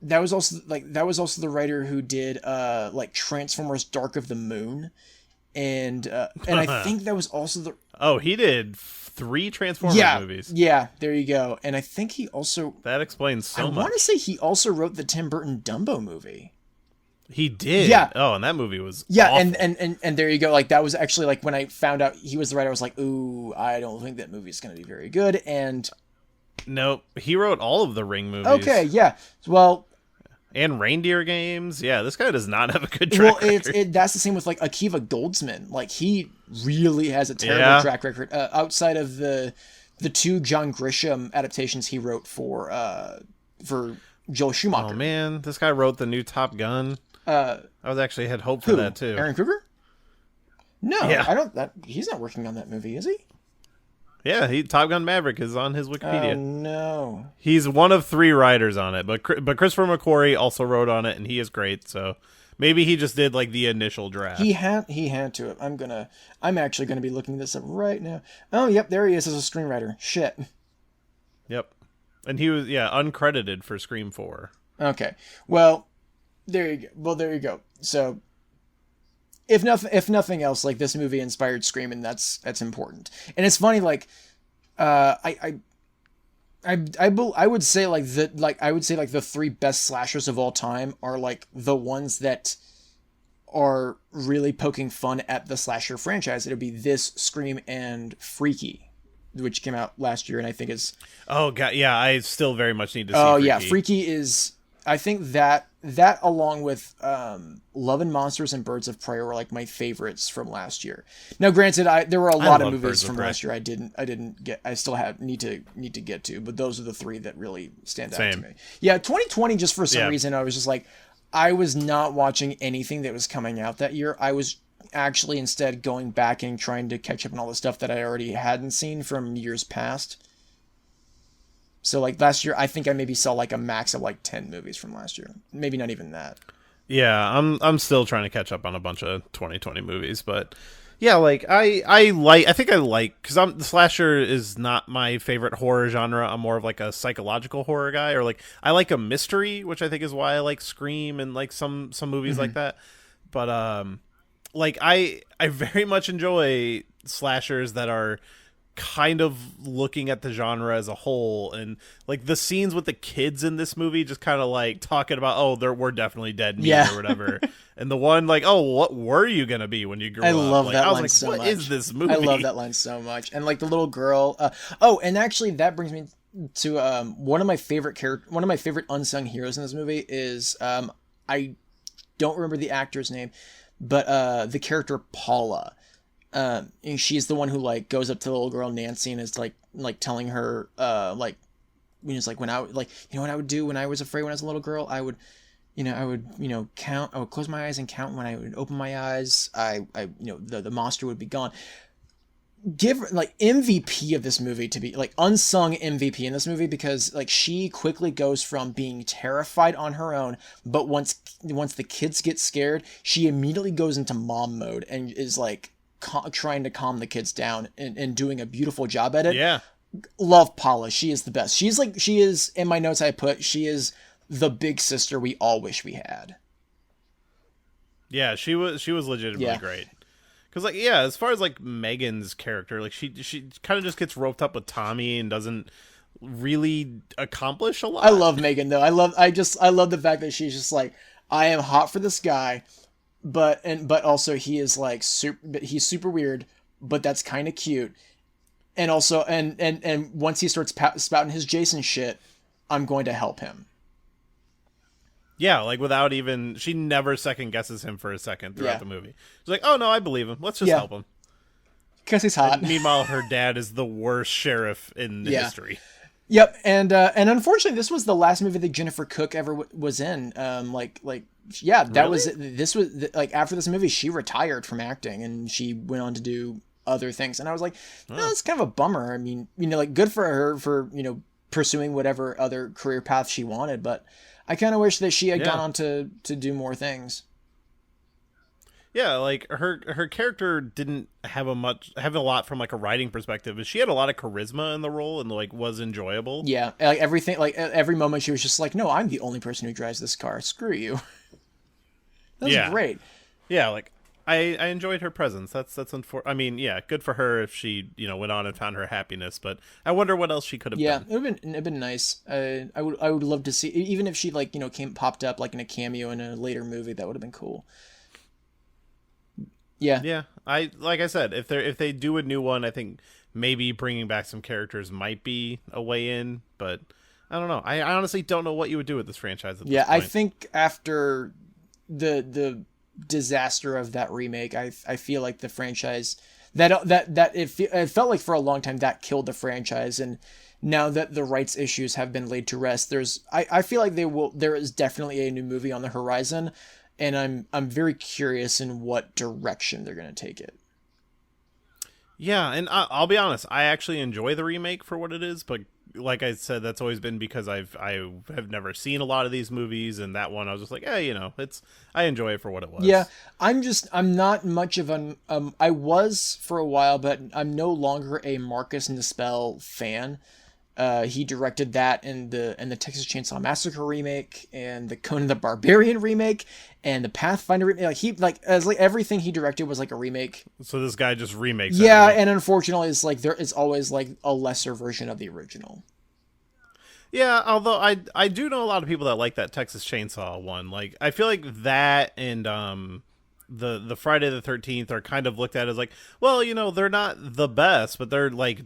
that was also the writer who did like Transformers: Dark of the Moon, and I think that was also he did 3 Transformers movies. Yeah, there you go. And I think he also... That explains so much. I want to say he also wrote the Tim Burton Dumbo movie. He did? Yeah. Oh, and that movie was awful. And there you go. Like, that was actually, like, when I found out he was the writer, I was like, ooh, I don't think that movie is going to be very good. And... Nope. He wrote all of the Ring movies. Okay, yeah. Well... And Reindeer Games. Yeah, this guy does not have a good track record. That's the same with, like, Akiva Goldsman. Like, he really has a terrible track record. Outside of the 2 John Grisham adaptations he wrote for Joel Schumacher. Oh, man. This guy wrote the new Top Gun. I had hope for that, too. Aaron Kruger? No, yeah. I don't... He's not working on that movie, is he? Yeah, Top Gun Maverick is on his Wikipedia. Oh, no. He's one of 3 writers on it, but Christopher McQuarrie also wrote on it, and he is great, so maybe he just did, like, the initial draft. He had to. I'm actually gonna be looking this up right now. Oh, yep, there he is as a screenwriter. Shit. Yep. And he was, uncredited for Scream 4. Okay. Well, there you go. So, if nothing else, like this movie inspired Scream, and that's important. And it's funny, like I would say like the three best slashers of all time are like the ones that are really poking fun at the slasher franchise. It'll be this, Scream, and Freaky, which came out last year, and I think is... Oh god, yeah, I still very much need to see Oh Freaky. yeah, Freaky is... I think that along with Love and Monsters and Birds of Prey were like my favorites from last year. Now, granted, there were a lot of movies from last year I still need to get to, but those are the three that really stand out to me. Yeah, 2020, just for some reason, I was just like, I was not watching anything that was coming out that year. I was actually instead going back and trying to catch up on all the stuff that I already hadn't seen from years past. So like last year, I think I maybe saw like a max of like 10 movies from last year. Maybe not even that. Yeah, I'm still trying to catch up on a bunch of 2020 movies, but yeah, like I think I like, because the slasher is not my favorite horror genre. I'm more of like a psychological horror guy, or like I like a mystery, which I think is why I like Scream and like some movies like that. But like I very much enjoy slashers that are kind of looking at the genre as a whole, and like the scenes with the kids in this movie just kind of like talking about, oh, we're definitely dead meat or whatever. And the one like, oh, what were you gonna be when you grew up? I love like, that I was line like, so what much. is this movie? I love that line so much. And like the little girl. Oh, and actually that brings me to one of my favorite unsung heroes in this movie is I don't remember the actor's name, but the character Paula. And she's the one who like goes up to the little girl Nancy and is like telling her like, when I like, what I would do when I was afraid when I was a little girl, I would count. I would close my eyes and count. When I would open my eyes, the monster would be gone. Give like MVP of this movie to be like unsung MVP in this movie, because like she quickly goes from being terrified on her own, but once the kids get scared, she immediately goes into mom mode and is like trying to calm the kids down and doing a beautiful job at it. Yeah. Love Paula. She is the best. She is, in my notes I put, she is the big sister we all wish we had. Yeah, she was legitimately great. Because like, yeah, as far as like Megan's character, like she kind of just gets roped up with Tommy and doesn't really accomplish a lot. I love Megan though. I love the fact that she's just like, I am hot for this guy, but also he is like he's super weird, but that's kind of cute. And also and once he starts spouting his Jason shit, I'm going to help him. Yeah, like without even, she never second guesses him for a second throughout the movie. She's like, oh no, I believe him. Let's just help him. Because he's hot. And meanwhile, her dad is the worst sheriff in history. Yep, and unfortunately, this was the last movie that Jennifer Cooke ever was in. This was like after this movie, she retired from acting and she went on to do other things. And I was like, no, it's kind of a bummer. I mean, like good for her for pursuing whatever other career path she wanted, but I kind of wish that she had gone on to do more things. Yeah, like her character didn't have a lot from like a writing perspective, but she had a lot of charisma in the role and like was enjoyable. Yeah, like everything, like every moment she was just like, no, I'm the only person who drives this car. Screw you. That was great. Yeah, like I enjoyed her presence. That's I mean, yeah, good for her if she went on and found her happiness. But I wonder what else she could have done. Yeah, it'd been nice. I would love to see, even if she like popped up like in a cameo in a later movie. That would have been cool. Yeah. Yeah. Like I said, if they do a new one, I think maybe bringing back some characters might be a way in. But I don't know. I honestly don't know what you would do with this franchise at this point. I think after the disaster of that remake, I feel like the franchise it felt like for a long time that killed the franchise, and now that the rights issues have been laid to rest, I feel like there is definitely a new movie on the horizon, and I'm very curious in what direction they're going to take it. Yeah, and I'll be honest, I actually enjoy the remake for what it is, but like I said, that's always been because I have never seen a lot of these movies, and that one I was just like, I enjoy it for what it was. Yeah, I'm not much of an I was for a while, but I'm no longer a Marcus Nispel fan. He directed that and the Texas Chainsaw Massacre remake and the Conan the Barbarian remake and the Pathfinder remake. Like everything he directed was like a remake. So this guy just remakes. Yeah, everything. and unfortunately, it's always like a lesser version of the original. Yeah, although I do know a lot of people that like that Texas Chainsaw one. Like I feel like that and the Friday the 13th are kind of looked at as like, well, they're not the best, but they're like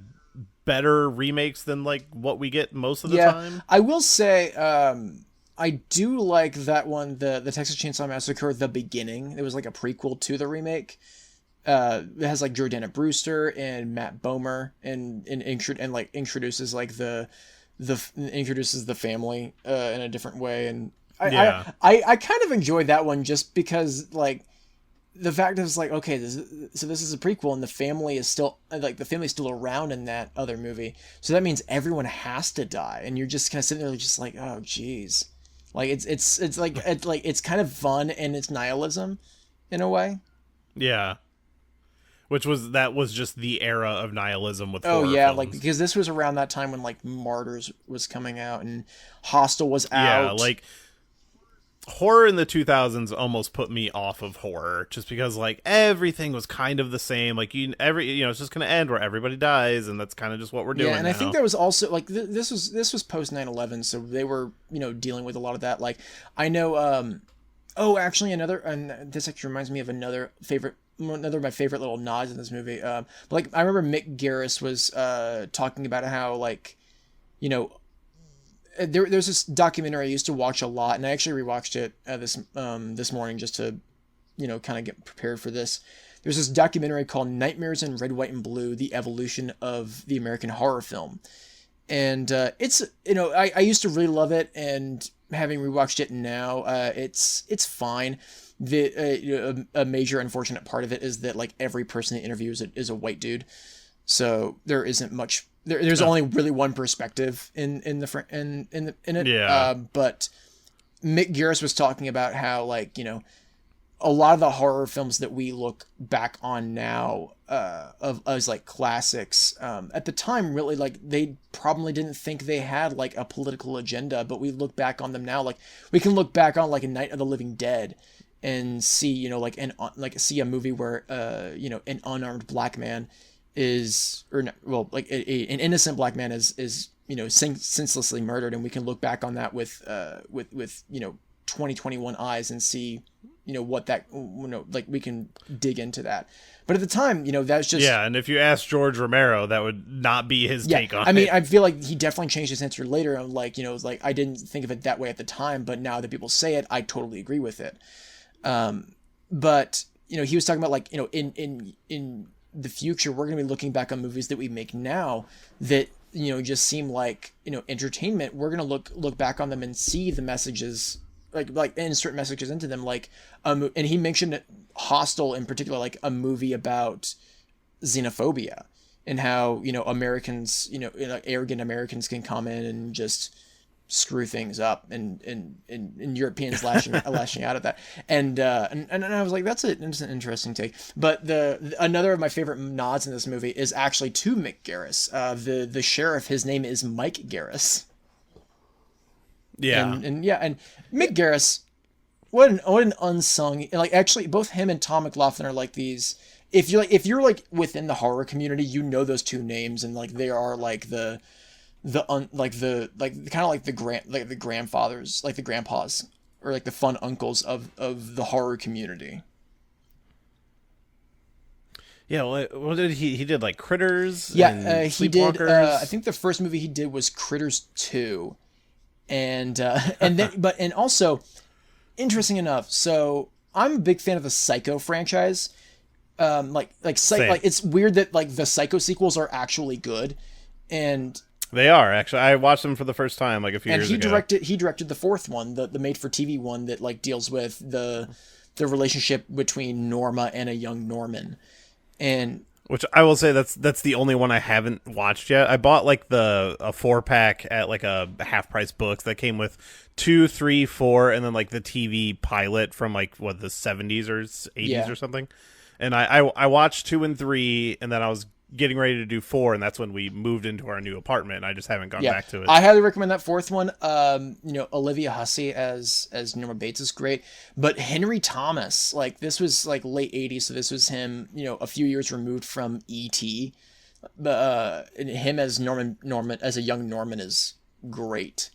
better remakes than like what we get most of the time. I will say I do like that one, the Texas Chainsaw Massacre, the beginning. It was like a prequel to the remake. It has like Jordana Brewster and Matt Bomer and like introduces like introduces the family in a different way, and I kind of enjoyed that one just because like the fact is like, okay, this is a prequel and the family is still around in that other movie, so that means everyone has to die, and you're just kind of sitting there just like, oh geez, like it's kind of fun and it's nihilism in a way. Yeah. That was just the era of nihilism with horror films. Like because this was around that time when like Martyrs was coming out and Hostel was out. Yeah, like horror in the 2000s almost put me off of horror just because like everything was kind of the same. Like it's just going to end where everybody dies, and that's kind of just what we're doing. Yeah, and now. I think there was also like this was post 9/11, so they were dealing with a lot of that. Like I know actually and this actually reminds me of another of my favorite little nods in this movie. But like I remember Mick Garris was talking about how like there's this documentary I used to watch a lot, and I actually rewatched it this morning just to kind of get prepared for this. There's this documentary called Nightmares in Red, White, and Blue: The Evolution of the American Horror Film, and it's I used to really love it, and having rewatched it now, it's fine. A major unfortunate part of it is that like every person they interview is a white dude, so there isn't much. There's only really one perspective in it. Yeah. But Mick Garris was talking about how like a lot of the horror films that we look back on now as like classics at the time really like they probably didn't think they had like a political agenda, but we look back on them now, like we can look back on like a Night of the Living Dead and see see a movie where an unarmed black man is an innocent black man is senselessly murdered, and we can look back on that with 2021 eyes and see what that like we can dig into that. But at the time that's just and if you ask George Romero, that would not be his take on it. I mean, I feel like he definitely changed his answer later, and like it was like I didn't think of it that way at the time, but now that people say it, I totally agree with it. But he was talking about like in the future we're going to be looking back on movies that we make now that just seem like entertainment. We're going to look back on them and see the messages, like insert messages into them, like and he mentioned Hostel in particular, like a movie about xenophobia and how Americans, arrogant Americans can come in and just screw things up, and Europeans lashing out at that, and I was like, that's an interesting take. But another of my favorite nods in this movie is actually to Mick Garris. The sheriff, his name is Mike Garris. Yeah, and Mick Garris, what an unsung, like actually both him and Tom McLaughlin are like these. If you're like within the horror community, those two names, and like they are like the grandfathers, like the grandpas, or like the fun uncles of the horror community. Yeah, what did he did like Critters? Yeah, he did. I think the first movie he did was Critters 2, and then also interesting enough. So I'm a big fan of the Psycho franchise. Like it's weird that like the Psycho sequels are actually good, and they are actually. I watched them for the first time like a few years ago. And he directed the fourth one, the made-for-TV one that like deals with the relationship between Norma and a young Norman, and which I will say that's the only one I haven't watched yet. I bought like a 4-pack at like a half-price books that came with 2, 3, 4, and then like the TV pilot from like the 70s or 80s or something. And I watched 2 and 3, and then I was getting ready to do 4, and that's when we moved into our new apartment. And I just haven't gone back to it. I highly recommend that fourth one. Olivia Hussey as Norma Bates is great, but Henry Thomas, like this was like late '80s, so this was him, a few years removed from E.T. And him as Norman as a young Norman is great,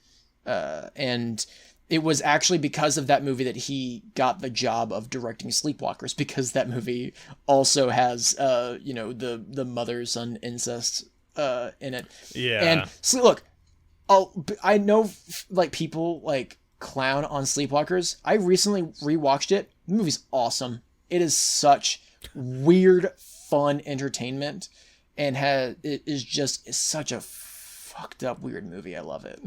and it was actually because of that movie that he got the job of directing Sleepwalkers, because that movie also has, the mother-son incest in it. Yeah. And so, look, I know like people like clown on Sleepwalkers. I recently rewatched it. The movie's awesome. It is such weird, fun entertainment, and it's such a fucked up weird movie. I love it.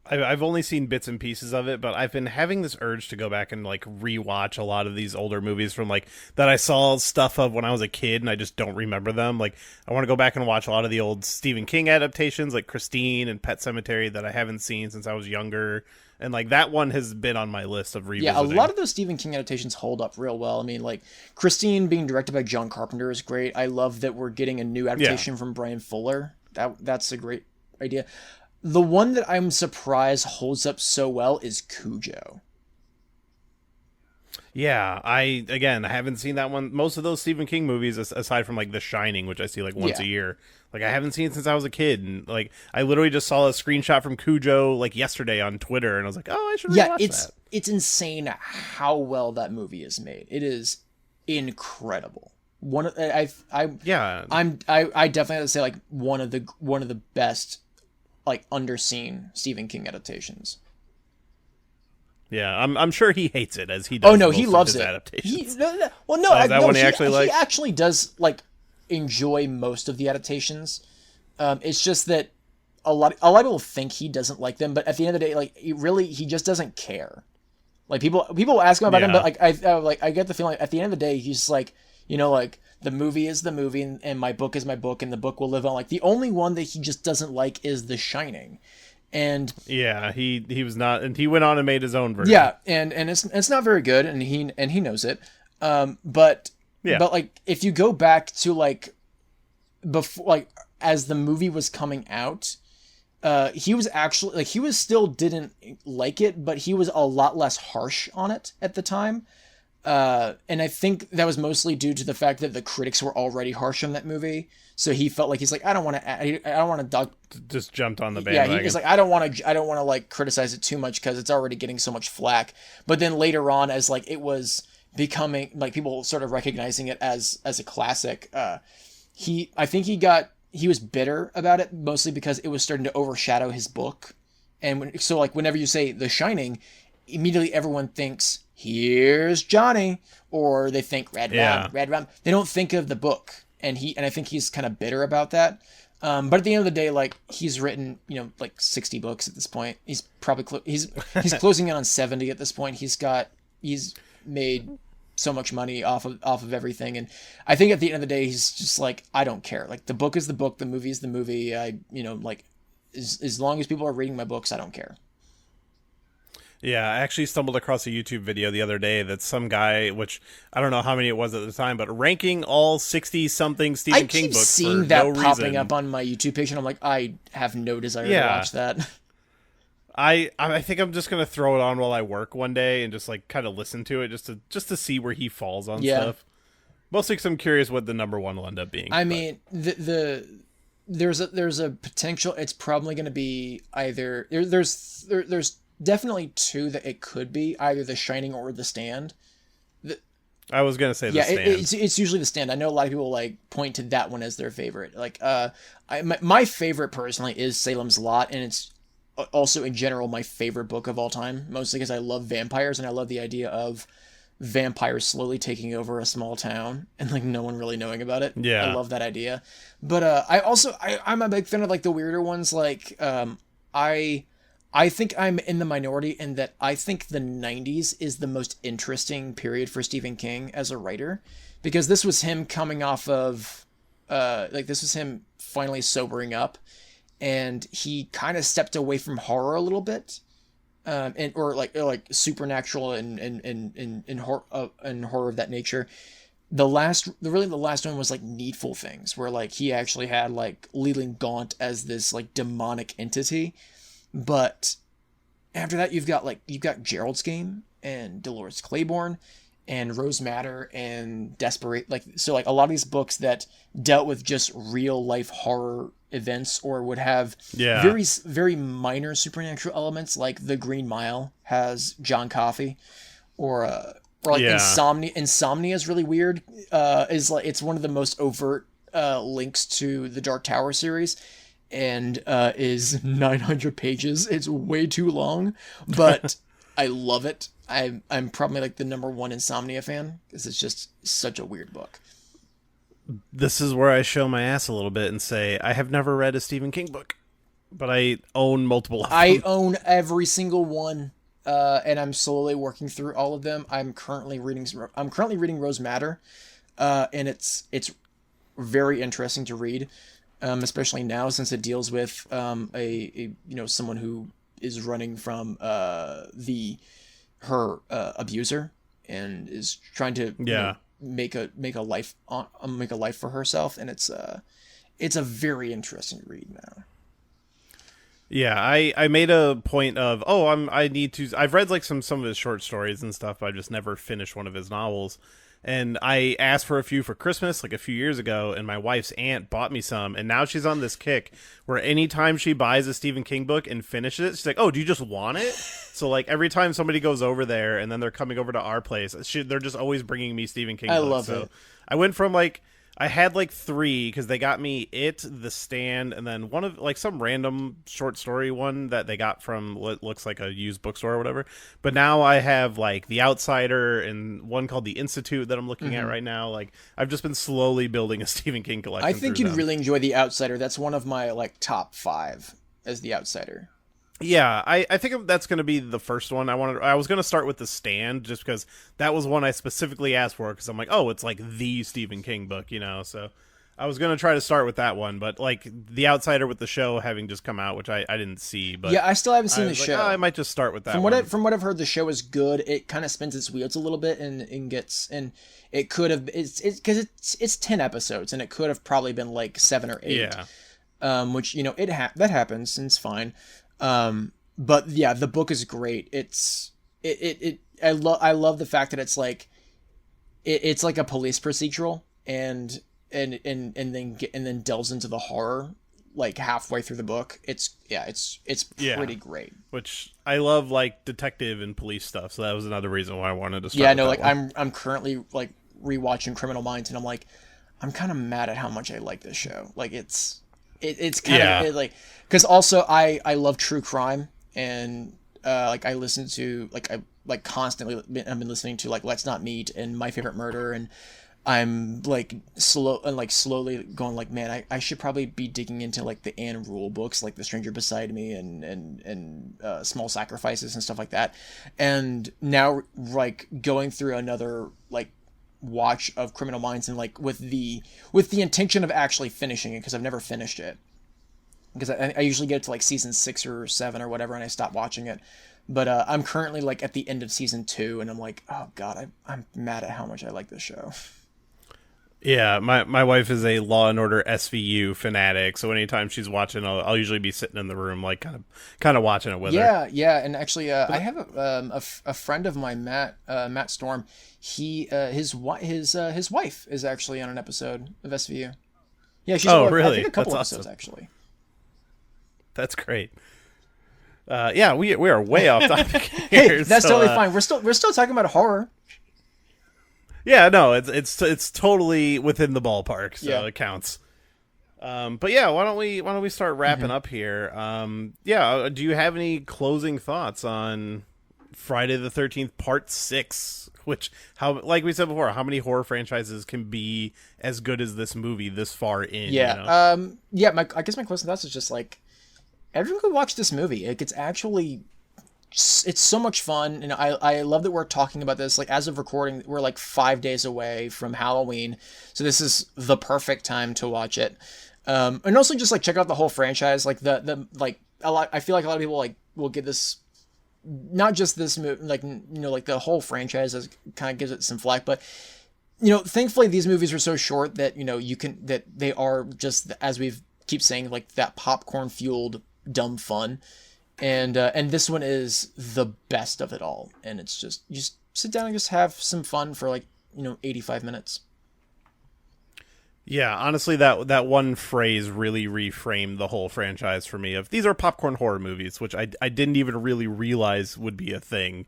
I've only seen bits and pieces of it, but I've been having this urge to go back and like rewatch a lot of these older movies from like that I saw stuff of when I was a kid and I just don't remember them. Like I want to go back and watch a lot of the old Stephen King adaptations like Christine and Pet Sematary that I haven't seen since I was younger. And like that one has been on my list of revisiting. Yeah, a lot of those Stephen King adaptations hold up real well. I mean, like Christine being directed by John Carpenter is great. I love that we're getting a new adaptation from Brian Fuller. That's a great idea. The one that I'm surprised holds up so well is Cujo. Yeah, I haven't seen that one. Most of those Stephen King movies, aside from like The Shining, which I see like once a year, like I haven't seen since I was a kid. And like I literally just saw a screenshot from Cujo like yesterday on Twitter, and I was like, oh, I should rewatch that. It's insane how well that movie is made. It is incredible. I definitely have to say like one of the best like underseen Stephen King adaptations. Yeah, I'm sure he hates it as he does. Oh no, he loves it. Adaptations. Is that one he actually likes? He actually does like enjoy most of the adaptations. It's just that a lot of people think he doesn't like them, but at the end of the day, like he just doesn't care. Like people ask him about him, but like I get the feeling at the end of the day he's like, like the movie is the movie and my book is my book and the book will live on. Like the only one that he just doesn't like is The Shining. And yeah, he was not, and he went on and made his own version. Yeah, and it's not very good, and he knows it. But like if you go back to like before, like as the movie was coming out, he was actually like he was still didn't like it, but he was a lot less harsh on it at the time. And I think that was mostly due to the fact that the critics were already harsh on that movie. So he felt like he's like, I don't want to just jumped on the bandwagon. Yeah, he's like, I don't want to like criticize it too much because it's already getting so much flack. But then later on, as like it was becoming like people sort of recognizing it as a classic, he was bitter about it mostly because it was starting to overshadow his book. And so like whenever you say The Shining, immediately everyone thinks, here's Johnny, or they think Red Rum. They don't think of the book, and I think he's kind of bitter about that. But at the end of the day, like he's written, like 60 books at this point. He's probably he's closing in on 70 at this point. He's made so much money off of everything, and I think at the end of the day, he's just like, I don't care. Like the book is the book, the movie is the movie. Like as long as people are reading my books, I don't care. Yeah, I actually stumbled across a YouTube video the other day that some guy, which I don't know how many it was at the time, but ranking all 60-something Stephen King books. I keep seeing that popping up on my YouTube page, and I'm like, I have no desire to watch that. I think I'm just gonna throw it on while I work one day and just like kind of listen to it just to see where he falls on stuff. Mostly because I'm curious what the number one will end up being. I mean, there's a potential. It's probably going to be either there's definitely two that it could be, either The Shining or The Stand. I was gonna say The Stand. It's usually The Stand. I know a lot of people like point to that one as their favorite. Like, my favorite personally is Salem's Lot, and it's also in general my favorite book of all time, mostly because I love vampires and I love the idea of vampires slowly taking over a small town and like no one really knowing about it. Yeah, I love that idea. But I'm a big fan of like the weirder ones. Like, I think I'm in the minority in that I think the 90s is the most interesting period for Stephen King as a writer, because this was him coming off of, this was him finally sobering up, and he kind of stepped away from horror a little bit, or supernatural and horror of that nature, the last one was like Needful Things, where like he actually had like Leland Gaunt as this like demonic entity, but after that you've got Gerald's Game and Dolores Claiborne and Rose Madder and Desperate, like, so like a lot of these books that dealt with just real life horror events or would have very very minor supernatural elements, like The Green Mile has John Coffey, or like Insomnia is really weird. Is like, it's one of the most overt links to the Dark Tower series, and is 900 pages. It's way too long, but I love it. I'm probably like the number one Insomnia fan because it's just such a weird book. This is where I show my ass a little bit and say I have never read a Stephen King book, but I own multiple of them. I own every single one, and I'm slowly working through all of them. I'm currently reading Rose Madder, and it's very interesting to read, especially now since it deals with a someone who is running from her abuser and is trying to make a life for herself, and it's a very interesting read now. Yeah, I made a point of I've read like some of his short stories and stuff, but I just never finished one of his novels. And I asked for a few for Christmas like a few years ago, and my wife's aunt bought me some, and now she's on this kick where anytime she buys a Stephen King book and finishes it, she's like, "Oh, do you just want it?" So like every time somebody goes over there and then they're coming over to our place, they're just always bringing me Stephen King books. I love it. I went from like, I had like 3 because they got me It, The Stand, and then one of like some random short story one that they got from what looks like a used bookstore or whatever. But now I have like The Outsider and one called The Institute that I'm looking at right now. Like I've just been slowly building a Stephen King collection. I think you'd really enjoy The Outsider. That's one of my like top 5 as The Outsider. Yeah, I think that's going to be the first one. I was going to start with The Stand just because that was one I specifically asked for because I'm like, oh, it's like the Stephen King book, so I was going to try to start with that one, but like The Outsider with the show having just come out, which I didn't see, but yeah, I still haven't seen the show. I might just start with that From what I've heard, the show is good. It kind of spins its wheels a little bit and it could have, it's 10 episodes and it could have probably been like 7 or 8. Yeah. Which, that happens and it's fine. But yeah, the book is great. I love the fact that it's like, it's like a police procedural and then delves into the horror like halfway through the book. It's pretty great. Which I love, like detective and police stuff. So that was another reason why I wanted to start. Yeah, no, like one. I'm currently like rewatching Criminal Minds and I'm like, I'm kind of mad at how much I like this show. Like it's kind of like, because also I love true crime and like I listen to like constantly I've been listening to like Let's Not Meet and My Favorite Murder, and I'm like slowly going like, man, I should probably be digging into like the Anne Rule books, like The Stranger Beside Me and Small Sacrifices and stuff like that. And now like going through another like watch of Criminal Minds and like with the intention of actually finishing it, because I've never finished it, because I usually get to like season 6 or 7 or whatever and I stop watching it. But I'm currently like at the end of season 2 and I'm like, oh god, I'm mad at how much I like this show. Yeah, my wife is a Law and Order SVU fanatic, so anytime she's watching, I'll usually be sitting in the room, like kind of watching it with her. Yeah, and actually, I have a friend of mine, Matt Storm. His wife is actually on an episode of SVU. Yeah, she's really? I think a couple That's episodes awesome. actually. That's great. Yeah, we are way off topic here. Hey, that's totally fine. We're still talking about horror. Yeah, no, it's totally within the ballpark, so it counts. But yeah, why don't we start wrapping up here? Do you have any closing thoughts on Friday the 13th Part 6? Which, like we said before, how many horror franchises can be as good as this movie this far in? Yeah, I guess my closing thoughts is just like, everyone could watch this movie. Like, it's so much fun, and I love that we're talking about this. Like, as of recording, we're like 5 days away from Halloween, so this is the perfect time to watch it. And also just like check out the whole franchise. Like I feel like a lot of people like will give this, not just this movie, like like the whole franchise kind of gives it some flack, but thankfully these movies are so short that, that they are just, as we've keep saying, like that popcorn fueled dumb fun. And this one is the best of it all. And it's just, you just sit down and just have some fun for 85 minutes. Yeah, honestly, that one phrase really reframed the whole franchise for me. Of these are popcorn horror movies, which I didn't even really realize would be a thing.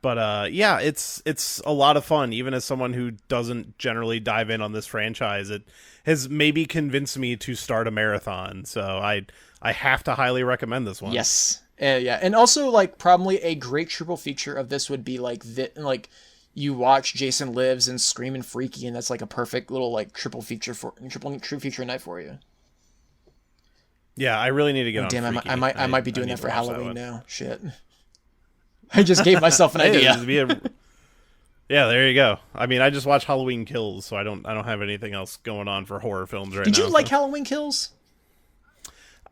But yeah, it's a lot of fun. Even as someone who doesn't generally dive in on this franchise, it has maybe convinced me to start a marathon. So I have to highly recommend this one. Yes, yeah, and also probably a great triple feature of this would be you watch Jason Lives and Scream and Freaky, and that's a perfect little triple feature night for you. Yeah, I really need to get on. Damn, Freaky. I might be doing that for Halloween now. Shit, I just gave myself an idea. Yeah, there you go. I mean, I just watched Halloween Kills, so I don't have anything else going on for horror films right now. Did you like Halloween Kills?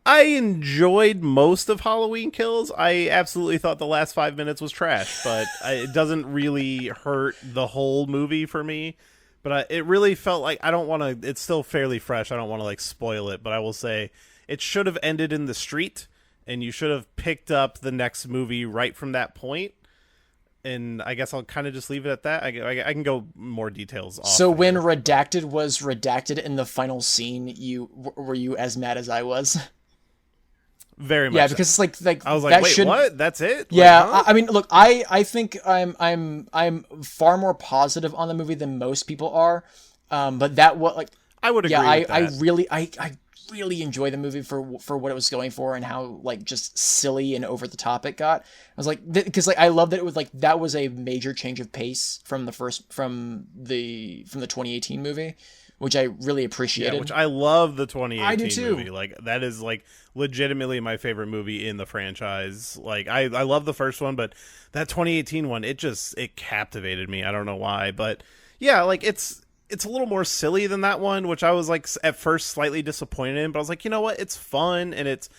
I enjoyed most of Halloween Kills. I absolutely thought the last 5 minutes was trash, but it doesn't really hurt the whole movie for me. But it really felt like I don't want to. It's still fairly fresh. I don't want to spoil it, but I will say it should have ended in the street, and you should have picked up the next movie right from that point. And I guess I'll kind of just leave it at that. I can go more details off. So when Redacted was redacted in the final scene, were you as mad as I was? Very much. Yeah, because it's I was that wait, what? That's it? Yeah, huh? I mean, look, I think I'm far more positive on the movie than most people are. But that I would agree. Yeah, with that. I really enjoy the movie for what it was going for and how just silly and over the top it got. I was because I love that it was that was a major change of pace from the 2018 movie, which I really appreciated. Yeah, which I love the 2018 I do too. movie. That is legitimately my favorite movie in the franchise. I love the first one, but that 2018 one, it captivated me. I don't know why, but yeah, it's a little more silly than that one, which I was at first slightly disappointed in, but I was you know what? It's fun, and it's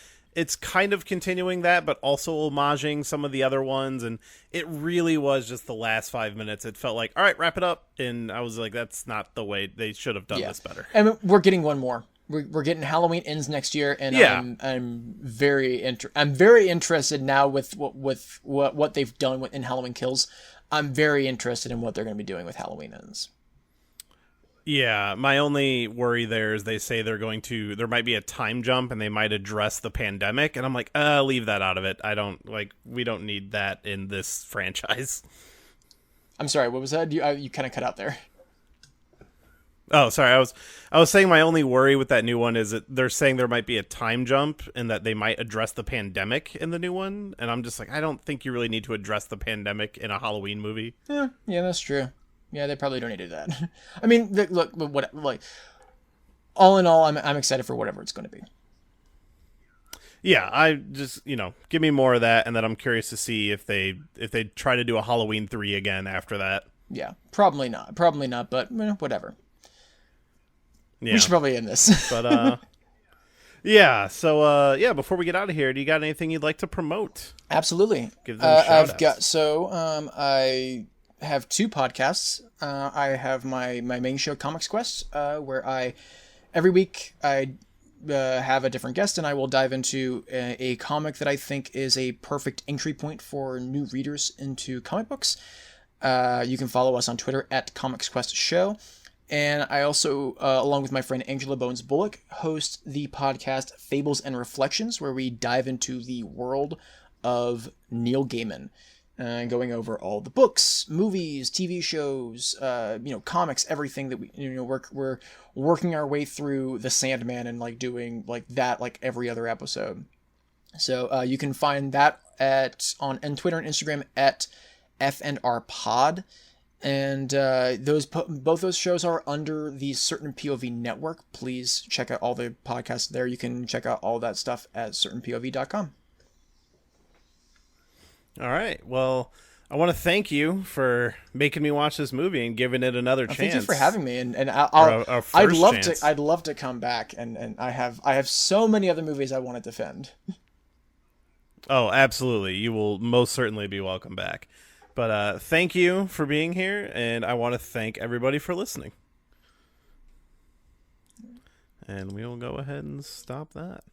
kind of continuing that, but also homaging some of the other ones, and it really was just the last 5 minutes. It felt all right, wrap it up, and I was that's not the way they should have done this better. And we're getting one more. We're getting Halloween Ends next year, and yeah. I'm very interested now with what they've done in Halloween Kills. I'm very interested in what they're going to be doing with Halloween Ends. Yeah, my only worry there is they say there might be a time jump and they might address the pandemic, and I'm leave that out of it. We don't need that in this franchise. I'm sorry, what was that? You kind of cut out there. Oh, sorry. I was saying my only worry with that new one is that they're saying there might be a time jump and that they might address the pandemic in the new one, and I'm just I don't think you really need to address the pandemic in a Halloween movie. Yeah, that's true. Yeah, they probably don't need to do that. I mean, look, all in all, I'm excited for whatever it's going to be. Yeah, I just give me more of that, and then I'm curious to see if they try to do a Halloween 3 again after that. Yeah, probably not, but whatever. Yeah. We should probably end this. But yeah. So yeah, before we get out of here, do you got anything you'd like to promote? Absolutely. Give them I have two podcasts. I have my main show, Comics Quest, where every week I have a different guest, and I will dive into a comic that I think is a perfect entry point for new readers into comic books. You can follow us on Twitter at Comics Quest Show. And I also, along with my friend Angela Bones Bullock, host the podcast Fables and Reflections, where we dive into the world of Neil Gaiman, going over all the books, movies, TV shows, comics, everything that we're working our way through the Sandman and doing that every other episode. So you can find that on Twitter and Instagram at FNRPod. And both those shows are under the Certain POV network. Please check out all the podcasts there. You can check out all that stuff at certainpov.com. All right. Well, I want to thank you for making me watch this movie and giving it another chance. Thank you for having me, and I'd love to come back, and I have so many other movies I want to defend. Oh, absolutely. You will most certainly be welcome back. But thank you for being here, and I want to thank everybody for listening. And we will go ahead and stop that.